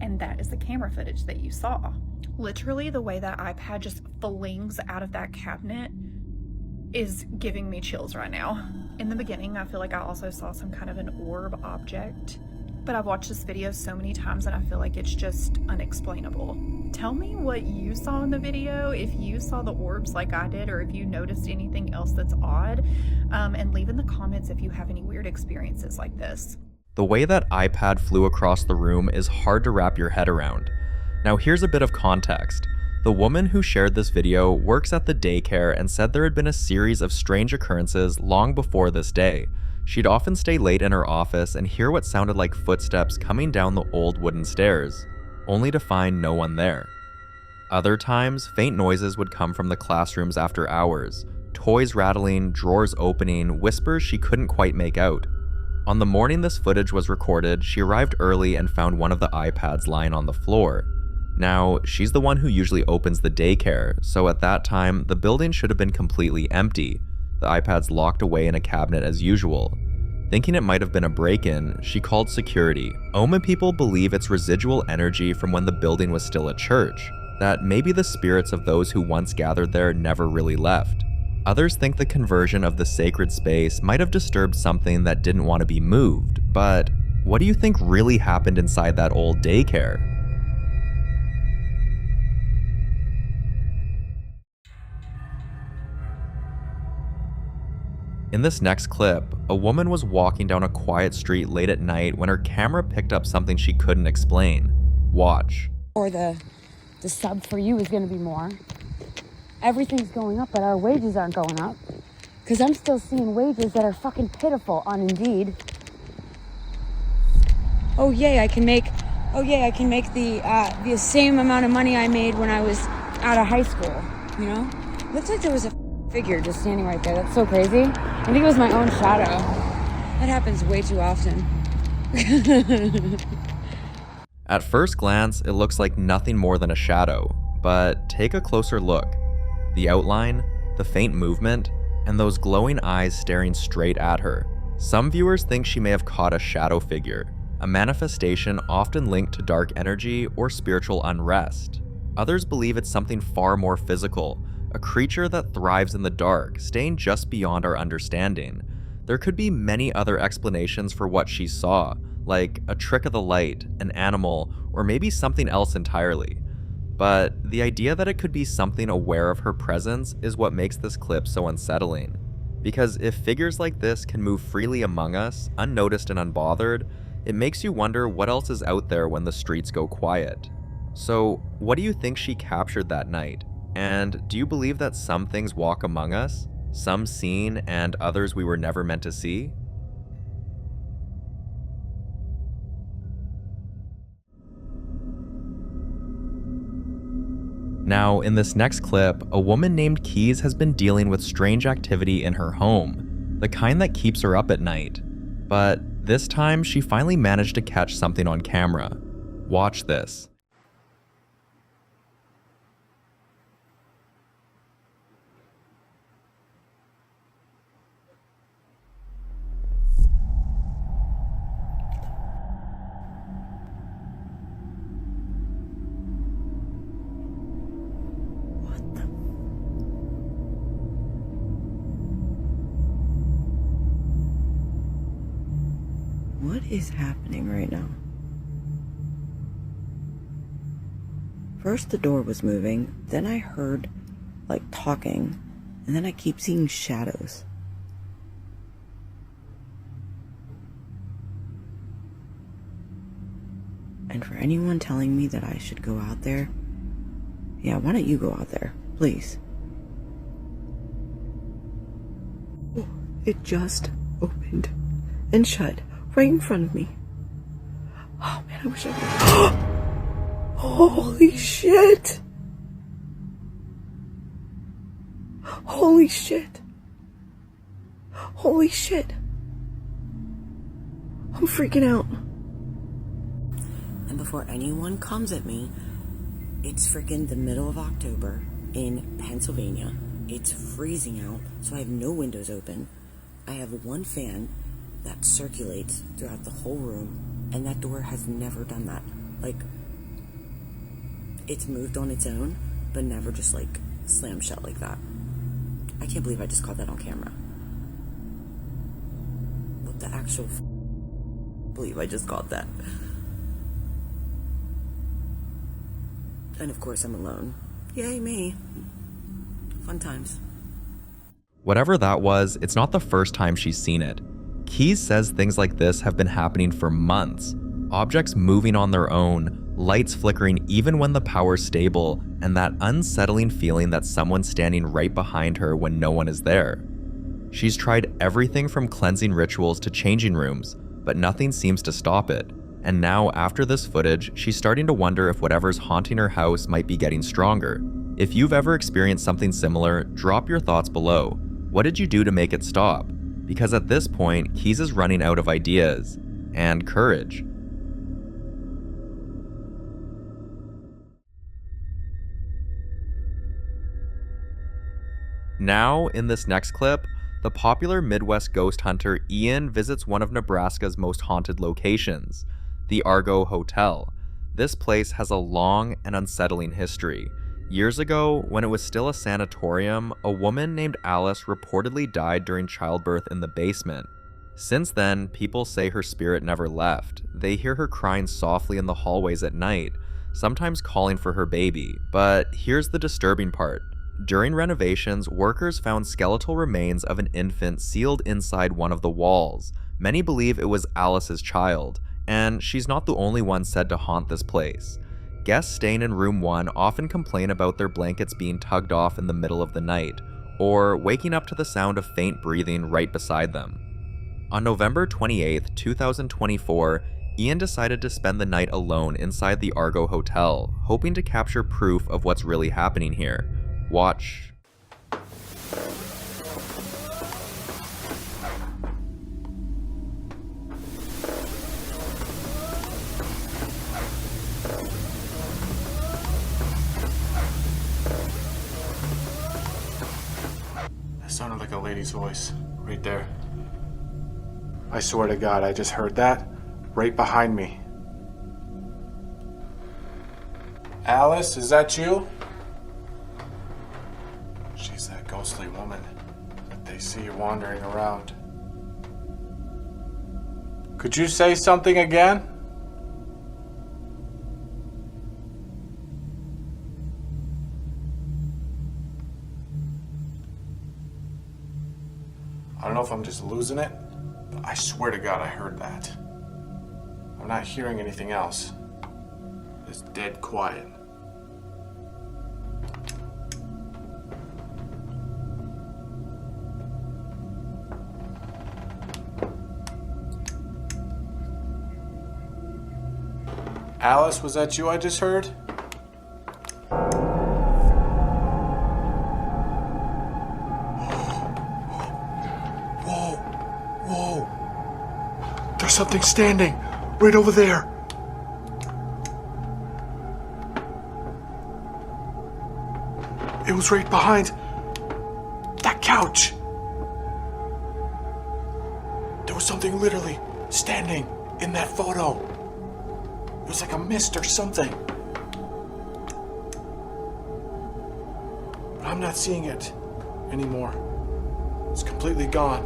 And that is the camera footage that you saw. Literally, the way that iPad just flings out of that cabinet is giving me chills right now. In the beginning, I feel like I also saw some kind of an orb object, but I've watched this video so many times and I feel like it's just unexplainable. Tell me what you saw in the video, if you saw the orbs like I did, or if you noticed anything else that's odd, and leave in the comments if you have any weird experiences like this. The way that iPad flew across the room is hard to wrap your head around. Now here's a bit of context. The woman who shared this video works at the daycare and said there had been a series of strange occurrences long before this day. She'd often stay late in her office and hear what sounded like footsteps coming down the old wooden stairs, only to find no one there. Other times, faint noises would come from the classrooms after hours, toys rattling, drawers opening, whispers she couldn't quite make out. On the morning this footage was recorded, she arrived early and found one of the iPads lying on the floor. Now, she's the one who usually opens the daycare, so at that time, the building should have been completely empty, the iPads locked away in a cabinet as usual. Thinking it might have been a break-in, she called security. Omen people believe it's residual energy from when the building was still a church, that maybe the spirits of those who once gathered there never really left. Others think the conversion of the sacred space might have disturbed something that didn't want to be moved, but what do you think really happened inside that old daycare? In this next clip, a woman was walking down a quiet street late at night when her camera picked up something she couldn't explain. Watch. Or the sub for you is going to be more. Everything's going up, but our wages aren't going up. Because I'm still seeing wages that are fucking pitiful on Indeed. Oh yay, I can make the same amount of money I made when I was out of high school, you know? Looks like there was a figure just standing right there. That's so crazy. I think it was my own shadow. That happens way too often. At first glance, it looks like nothing more than a shadow, but take a closer look. The outline, the faint movement, and those glowing eyes staring straight at her. Some viewers think she may have caught a shadow figure, a manifestation often linked to dark energy or spiritual unrest. Others believe it's something far more physical, a creature that thrives in the dark, staying just beyond our understanding. There could be many other explanations for what she saw, like a trick of the light, an animal, or maybe something else entirely. But the idea that it could be something aware of her presence is what makes this clip so unsettling. Because if figures like this can move freely among us, unnoticed and unbothered, it makes you wonder what else is out there when the streets go quiet. So, what do you think she captured that night? And do you believe that some things walk among us, some seen and others we were never meant to see? Now, in this next clip, a woman named Keys has been dealing with strange activity in her home, the kind that keeps her up at night. But this time, she finally managed to catch something on camera. Watch this. What is happening right now? First the door was moving, then I heard like talking, and then I keep seeing shadows. And for anyone telling me that I should go out there, yeah, why don't you go out there, please? Oh, it just opened and shut right in front of me. Oh man, I wish I could. Holy shit! Holy shit! Holy shit! I'm freaking out. And before anyone comes at me, it's freaking the middle of October in Pennsylvania. It's freezing out, so I have no windows open. I have one fan that circulates throughout the whole room, and that door has never done that. Like, it's moved on its own, but never just like slammed shut like that. I can't believe I just caught that on camera. What the actual believe I just caught that. And of course I'm alone. Yay me. Fun times. Whatever that was, it's not the first time she's seen it. Keys says things like this have been happening for months. Objects moving on their own, lights flickering even when the power's stable, and that unsettling feeling that someone's standing right behind her when no one is there. She's tried everything from cleansing rituals to changing rooms, but nothing seems to stop it. And now, after this footage, she's starting to wonder if whatever's haunting her house might be getting stronger. If you've ever experienced something similar, drop your thoughts below. What did you do to make it stop? Because at this point, Keys is running out of ideas and courage. Now, in this next clip, the popular Midwest ghost hunter Ian visits one of Nebraska's most haunted locations, the Argo Hotel. This place has a long and unsettling history. Years ago, when it was still a sanatorium, a woman named Alice reportedly died during childbirth in the basement. Since then, people say her spirit never left. They hear her crying softly in the hallways at night, sometimes calling for her baby. But here's the disturbing part. During renovations, workers found skeletal remains of an infant sealed inside one of the walls. Many believe it was Alice's child, and she's not the only one said to haunt this place. Guests staying in room 1 often complain about their blankets being tugged off in the middle of the night, or waking up to the sound of faint breathing right beside them. On November 28, 2024, Ian decided to spend the night alone inside the Argo Hotel, hoping to capture proof of what's really happening here. Watch. That sounded like a lady's voice, right there. I swear to God, I just heard that right behind me. Alice, is that you? She's that ghostly woman that they see wandering around. Could you say something again? I don't know if I'm just losing it, but I swear to God I heard that. I'm not hearing anything else. It's dead quiet. Alice, was that you I just heard? Whoa, whoa. There's something standing right over there. It was right behind that couch. There was something literally standing in that photo. It was like a mist or something. But I'm not seeing it anymore. It's completely gone.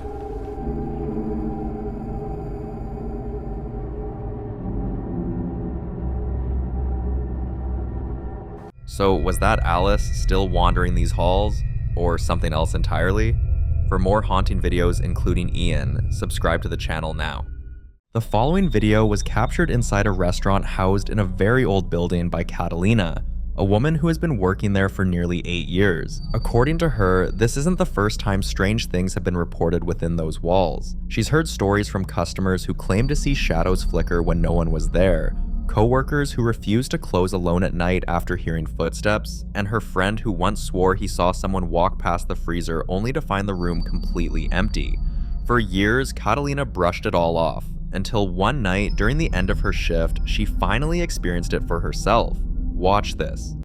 So was that Alice still wandering these halls, or something else entirely? For more haunting videos including Ian, subscribe to the channel now. The following video was captured inside a restaurant housed in a very old building by Catalina, a woman who has been working there for nearly 8 years. According to her, this isn't the first time strange things have been reported within those walls. She's heard stories from customers who claim to see shadows flicker when no one was there, co-workers who refused to close alone at night after hearing footsteps, and her friend who once swore he saw someone walk past the freezer only to find the room completely empty. For years, Catalina brushed it all off, until one night during the end of her shift, she finally experienced it for herself. Watch this.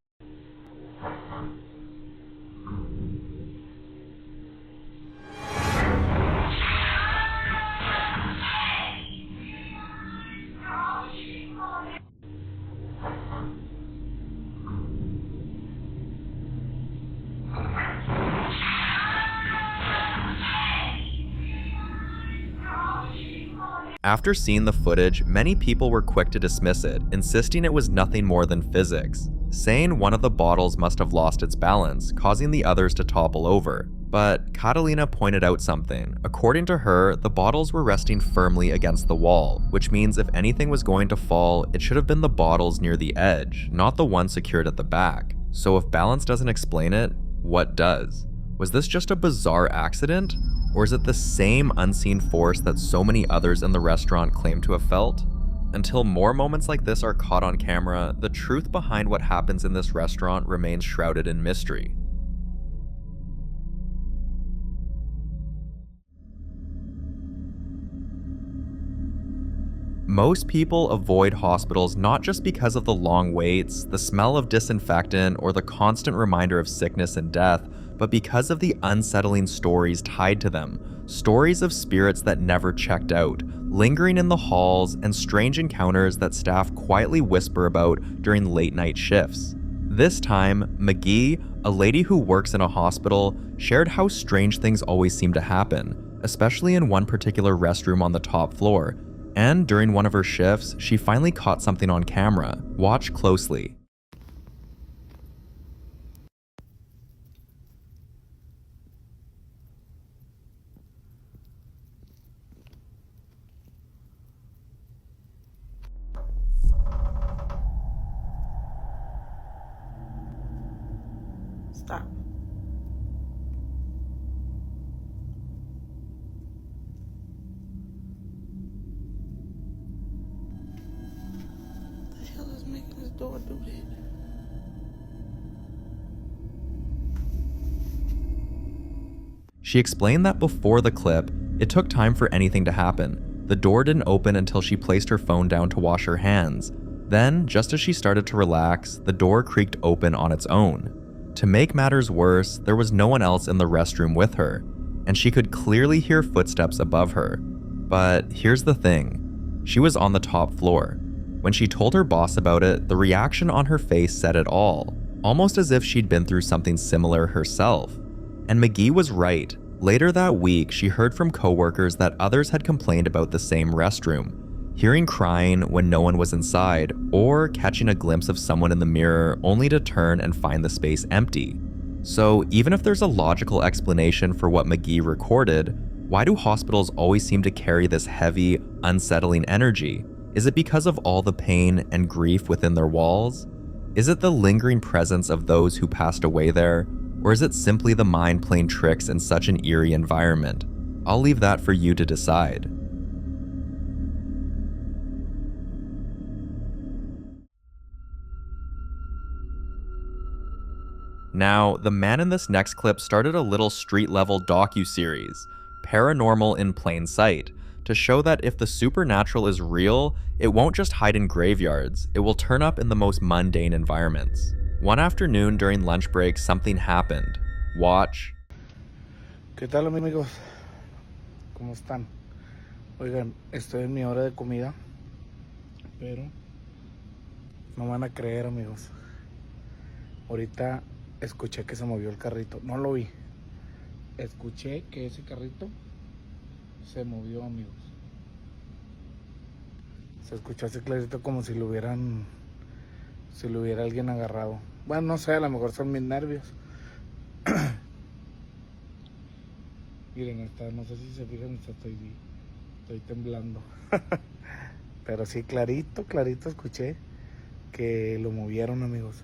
After seeing the footage, many people were quick to dismiss it, insisting it was nothing more than physics, saying one of the bottles must have lost its balance, causing the others to topple over. But Catalina pointed out something. According to her, the bottles were resting firmly against the wall, which means if anything was going to fall, it should have been the bottles near the edge, not the one secured at the back. So if balance doesn't explain it, what does? Was this just a bizarre accident? Or is it the same unseen force that so many others in the restaurant claim to have felt? Until more moments like this are caught on camera, the truth behind what happens in this restaurant remains shrouded in mystery. Most people avoid hospitals not just because of the long waits, the smell of disinfectant, or the constant reminder of sickness and death, but because of the unsettling stories tied to them. Stories of spirits that never checked out, lingering in the halls, and strange encounters that staff quietly whisper about during late-night shifts. This time, McGee, a lady who works in a hospital, shared how strange things always seem to happen, especially in one particular restroom on the top floor. And during one of her shifts, she finally caught something on camera. Watch closely. Stop. What the hell is making this door do that? She explained that before the clip, it took time for anything to happen. The door didn't open until she placed her phone down to wash her hands. Then, just as she started to relax, the door creaked open on its own. To make matters worse, there was no one else in the restroom with her, and she could clearly hear footsteps above her. But here's the thing, she was on the top floor. When she told her boss about it, the reaction on her face said it all, almost as if she'd been through something similar herself. And McGee was right. Later that week, she heard from coworkers that others had complained about the same restroom, hearing crying when no one was inside, or catching a glimpse of someone in the mirror only to turn and find the space empty. So even if there's a logical explanation for what McGee recorded, why do hospitals always seem to carry this heavy, unsettling energy? Is it because of all the pain and grief within their walls? Is it the lingering presence of those who passed away there? Or is it simply the mind playing tricks in such an eerie environment? I'll leave that for you to decide. Now, the man in this next clip started a little street-level docu-series, Paranormal in Plain Sight, to show that if the supernatural is real, it won't just hide in graveyards, it will turn up in the most mundane environments. One afternoon during lunch break, something happened. Watch. ¿Qué tal, amigos? ¿Cómo están? Oigan, estoy en mi hora de comida, pero no van a creer, amigos. Ahorita escuché que se movió el carrito. No lo vi. Escuché que ese carrito se movió, amigos. Se escuchó ese clarito como si lo hubiera alguien agarrado. Bueno, no sé, a lo mejor son mis nervios. Miren, no sé si se fijan, estoy temblando. Pero sí, clarito escuché que lo movieron, amigos.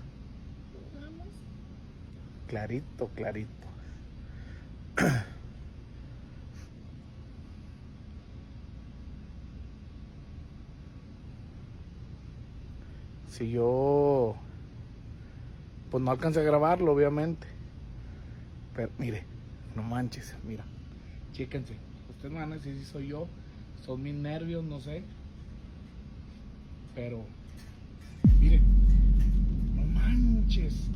Clarito. Si yo pues no alcancé a grabarlo, obviamente, pero mire, no manches, mira, chéquense, ustedes me van a decir si soy yo, son mis nervios, no sé, pero mire, no manches,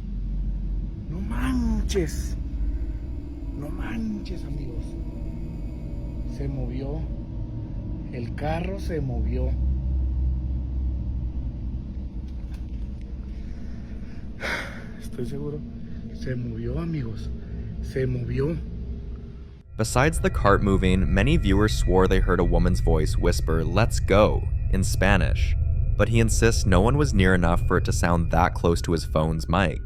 amigos, se movió, el carro se movió. Estoy seguro. Se movió, amigos. Se movió. Besides the cart moving, many viewers swore they heard a woman's voice whisper, "Let's go," in Spanish, but he insists no one was near enough for it to sound that close to his phone's mic.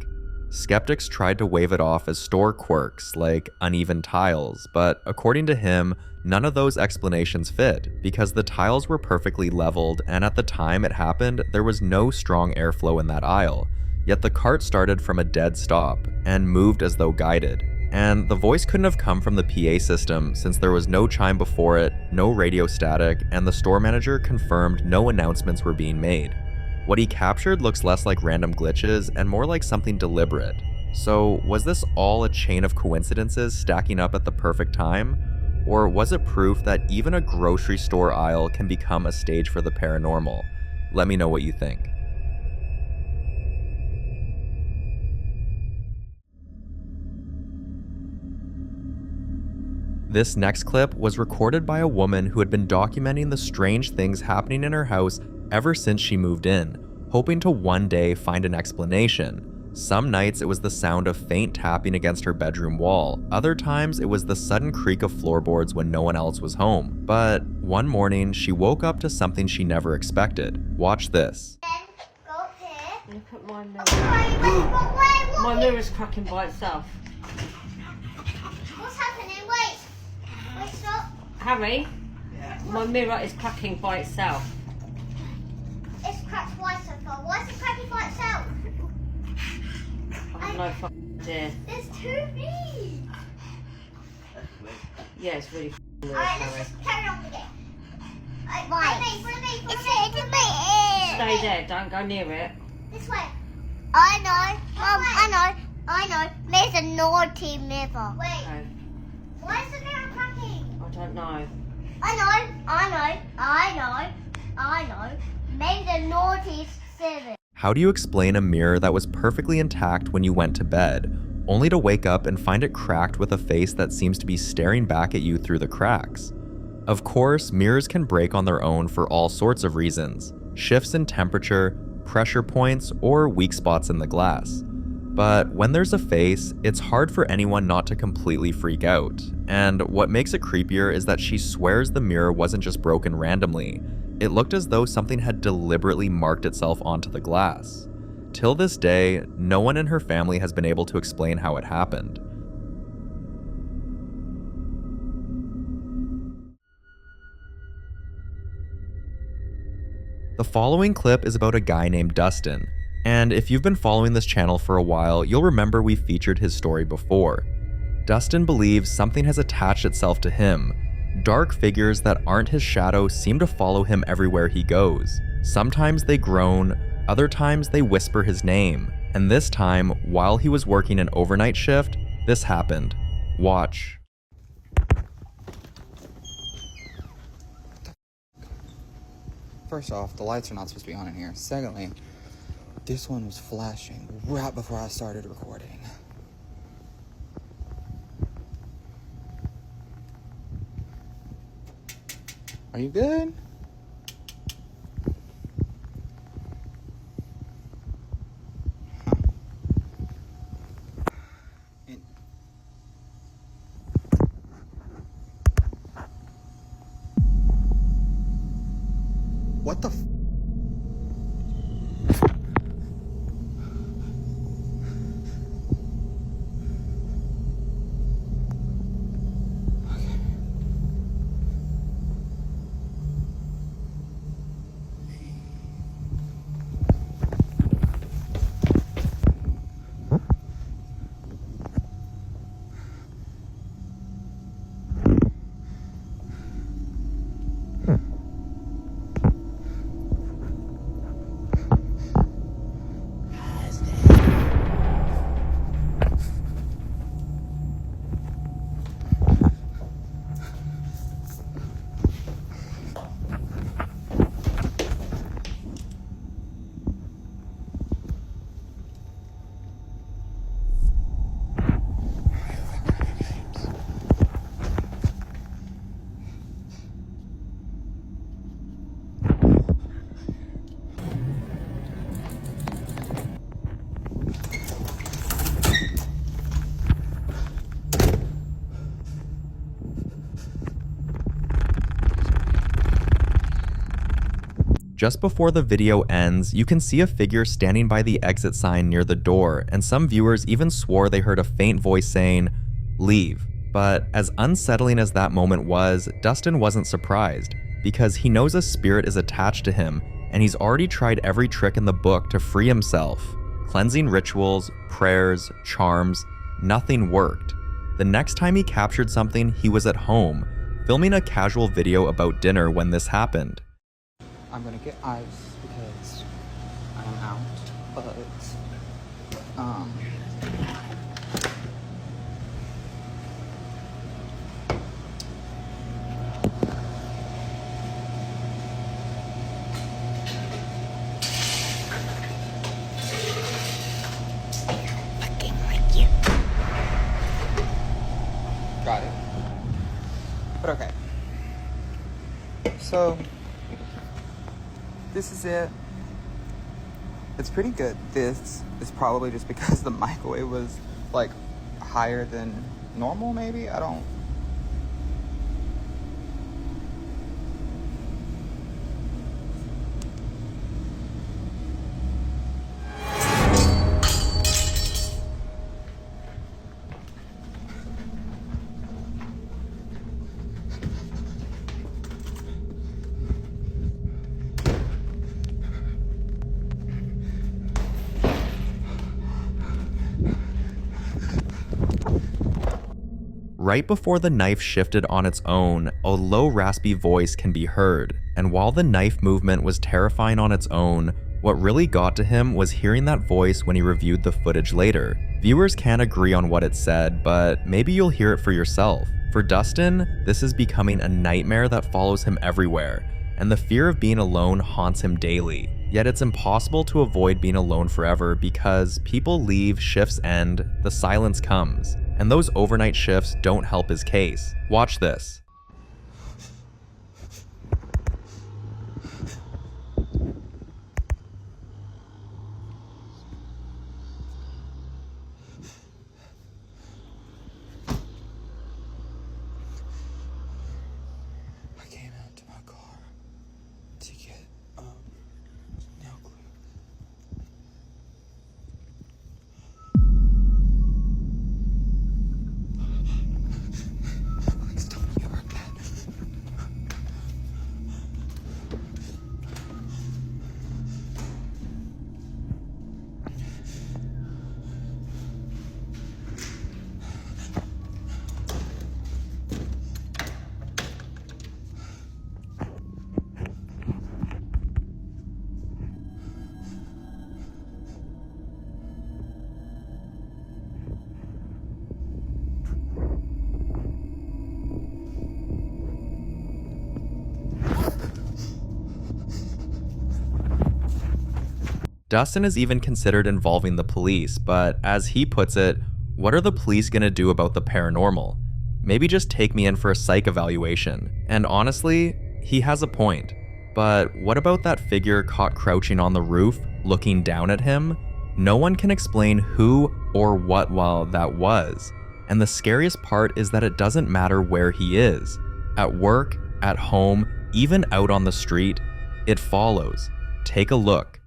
Skeptics tried to wave it off as store quirks like uneven tiles, but according to him, none of those explanations fit because the tiles were perfectly leveled and at the time it happened, there was no strong airflow in that aisle, yet the cart started from a dead stop and moved as though guided. And the voice couldn't have come from the PA system since there was no chime before it, no radio static, and the store manager confirmed no announcements were being made. What he captured looks less like random glitches and more like something deliberate. So was this all a chain of coincidences stacking up at the perfect time? Or was it proof that even a grocery store aisle can become a stage for the paranormal? Let me know what you think. This next clip was recorded by a woman who had been documenting the strange things happening in her house ever since she moved in, hoping to one day find an explanation. Some nights it was the sound of faint tapping against her bedroom wall, other times it was the sudden creak of floorboards when no one else was home. But one morning, she woke up to something she never expected. Watch this. Look at my mirror. My mirror's cracking by itself. What's happening? Wait, stop. Harry, my mirror is cracking by itself. It's cracked by itself. Why is it cracking by itself? I have no fucking idea. There's too big. Yeah, it's really weird. Alright, let's just carry on with it. Follow me. It's a bit. Stay there, don't go near it. This way. I know. Mum, I know. There's a naughty mirror. Wait. Okay. Why is the mirror cracking? I don't know. I know. Maybe the naughty seven. How do you explain a mirror that was perfectly intact when you went to bed, only to wake up and find it cracked with a face that seems to be staring back at you through the cracks? Of course, mirrors can break on their own for all sorts of reasons: shifts in temperature, pressure points, or weak spots in the glass. But when there's a face, it's hard for anyone not to completely freak out. And what makes it creepier is that she swears the mirror wasn't just broken randomly. It looked as though something had deliberately marked itself onto the glass. Till this day, no one in her family has been able to explain how it happened. The following clip is about a guy named Dustin, and if you've been following this channel for a while, you'll remember we featured his story before. Dustin believes something has attached itself to him. Dark figures that aren't his shadow seem to follow him everywhere he goes. Sometimes they groan, other times they whisper his name, and this time, while he was working an overnight shift, this happened. Watch. First off, the lights are not supposed to be on in here. Secondly, this one was flashing right before I started recording. Are you good? What the f? Just before the video ends, you can see a figure standing by the exit sign near the door, and some viewers even swore they heard a faint voice saying, "Leave." But as unsettling as that moment was, Dustin wasn't surprised, because he knows a spirit is attached to him, and he's already tried every trick in the book to free himself. Cleansing rituals, prayers, charms, nothing worked. The next time he captured something, he was at home, filming a casual video about dinner when this happened. I'm gonna get ice because I'm out, but got it. But okay. So this is it. It's pretty good. This is probably just because the microwave was like higher than normal, maybe? I don't. Right before the knife shifted on its own, a low raspy voice can be heard, and while the knife movement was terrifying on its own, what really got to him was hearing that voice when he reviewed the footage later. Viewers can't agree on what it said, but maybe you'll hear it for yourself. For Dustin, this is becoming a nightmare that follows him everywhere, and the fear of being alone haunts him daily. Yet it's impossible to avoid being alone forever because people leave, shifts end, the silence comes, and those overnight shifts don't help his case. Watch this. Dustin has even considered involving the police, but as he puts it, what are the police gonna do about the paranormal? Maybe just take me in for a psych evaluation. And honestly, he has a point. But what about that figure caught crouching on the roof, looking down at him? No one can explain who or what that was. And the scariest part is that it doesn't matter where he is. At work, at home, even out on the street, it follows. Take a look.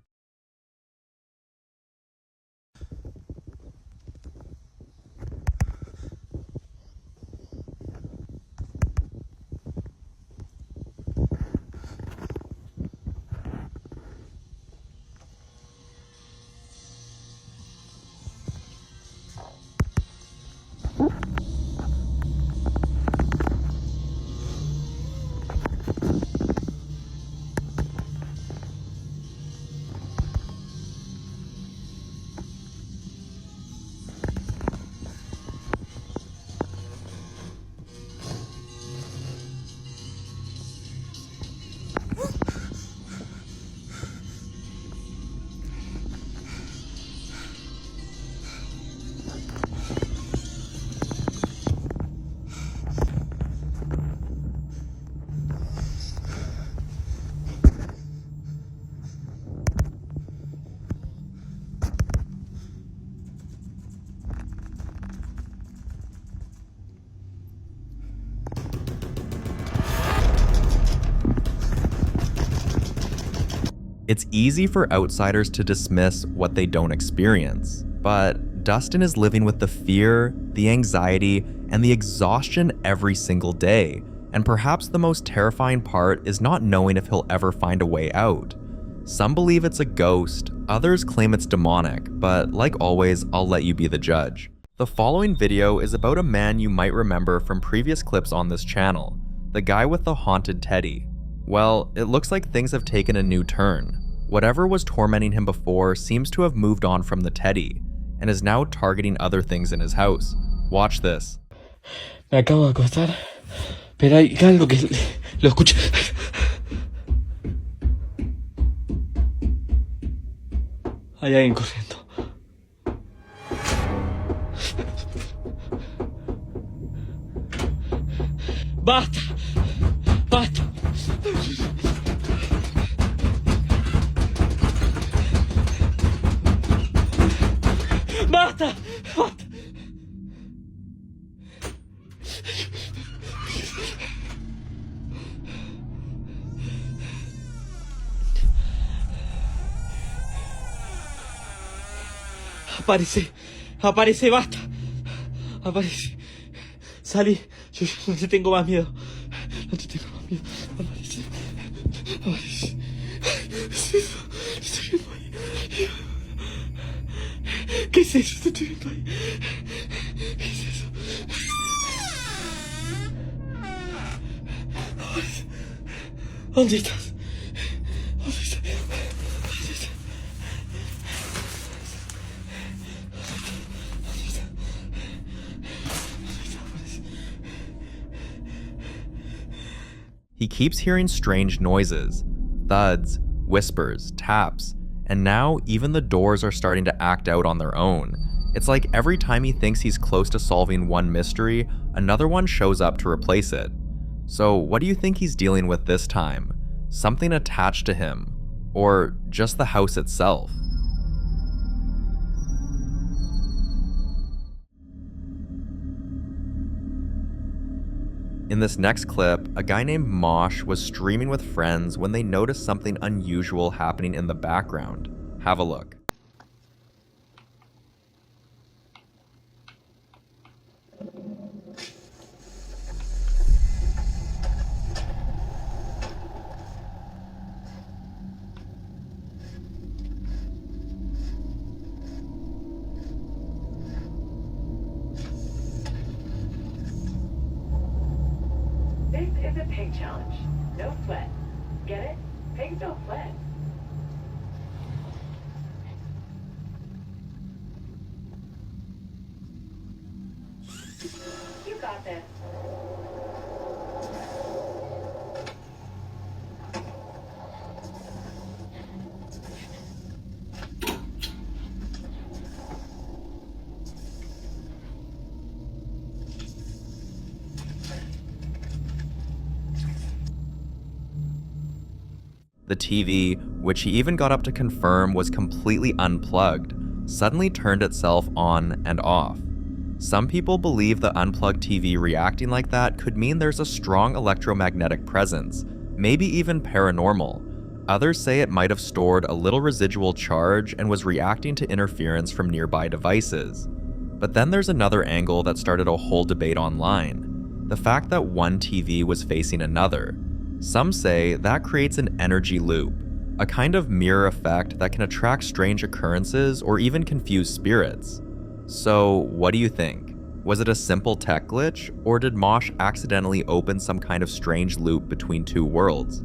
It's easy for outsiders to dismiss what they don't experience, but Dustin is living with the fear, the anxiety, and the exhaustion every single day, and perhaps the most terrifying part is not knowing if he'll ever find a way out. Some believe it's a ghost, others claim it's demonic, but like always, I'll let you be the judge. The following video is about a man you might remember from previous clips on this channel, the guy with the haunted teddy. Well, it looks like things have taken a new turn. Whatever was tormenting him before seems to have moved on from the teddy, and is now targeting other things in his house. Watch this. Me acabo de acostar, pero hay algo que lo escuché. Hay alguien corriendo. ¡Basta! ¡Basta! ¡Basta! ¡Basta! Aparece, aparece, basta. Aparece. Salí, yo no te tengo más miedo. No te tengo más miedo. Aparece. Aparece. ¿Qué es eso? Estoy viendo ahí. ¿Qué es eso? Estoy viendo ahí. ¿Qué es eso? ¿Dónde estás? ¿Dónde estás? He keeps hearing strange noises, thuds, whispers, taps, and now even the doors are starting to act out on their own. It's like every time he thinks he's close to solving one mystery, another one shows up to replace it. So what do you think he's dealing with this time? Something attached to him, or just the house itself? In this next clip, a guy named Mosh was streaming with friends when they noticed something unusual happening in the background. Have a look. This is a pig challenge. No sweat. Get it? Pigs don't sweat. You got this. The TV, which he even got up to confirm was completely unplugged, suddenly turned itself on and off. Some people believe the unplugged TV reacting like that could mean there's a strong electromagnetic presence, maybe even paranormal. Others say it might have stored a little residual charge and was reacting to interference from nearby devices. But then there's another angle that started a whole debate online: the fact that one TV was facing another. Some say that creates an energy loop, a kind of mirror effect that can attract strange occurrences or even confuse spirits. So what do you think? Was it a simple tech glitch, or did Mosh accidentally open some kind of strange loop between two worlds?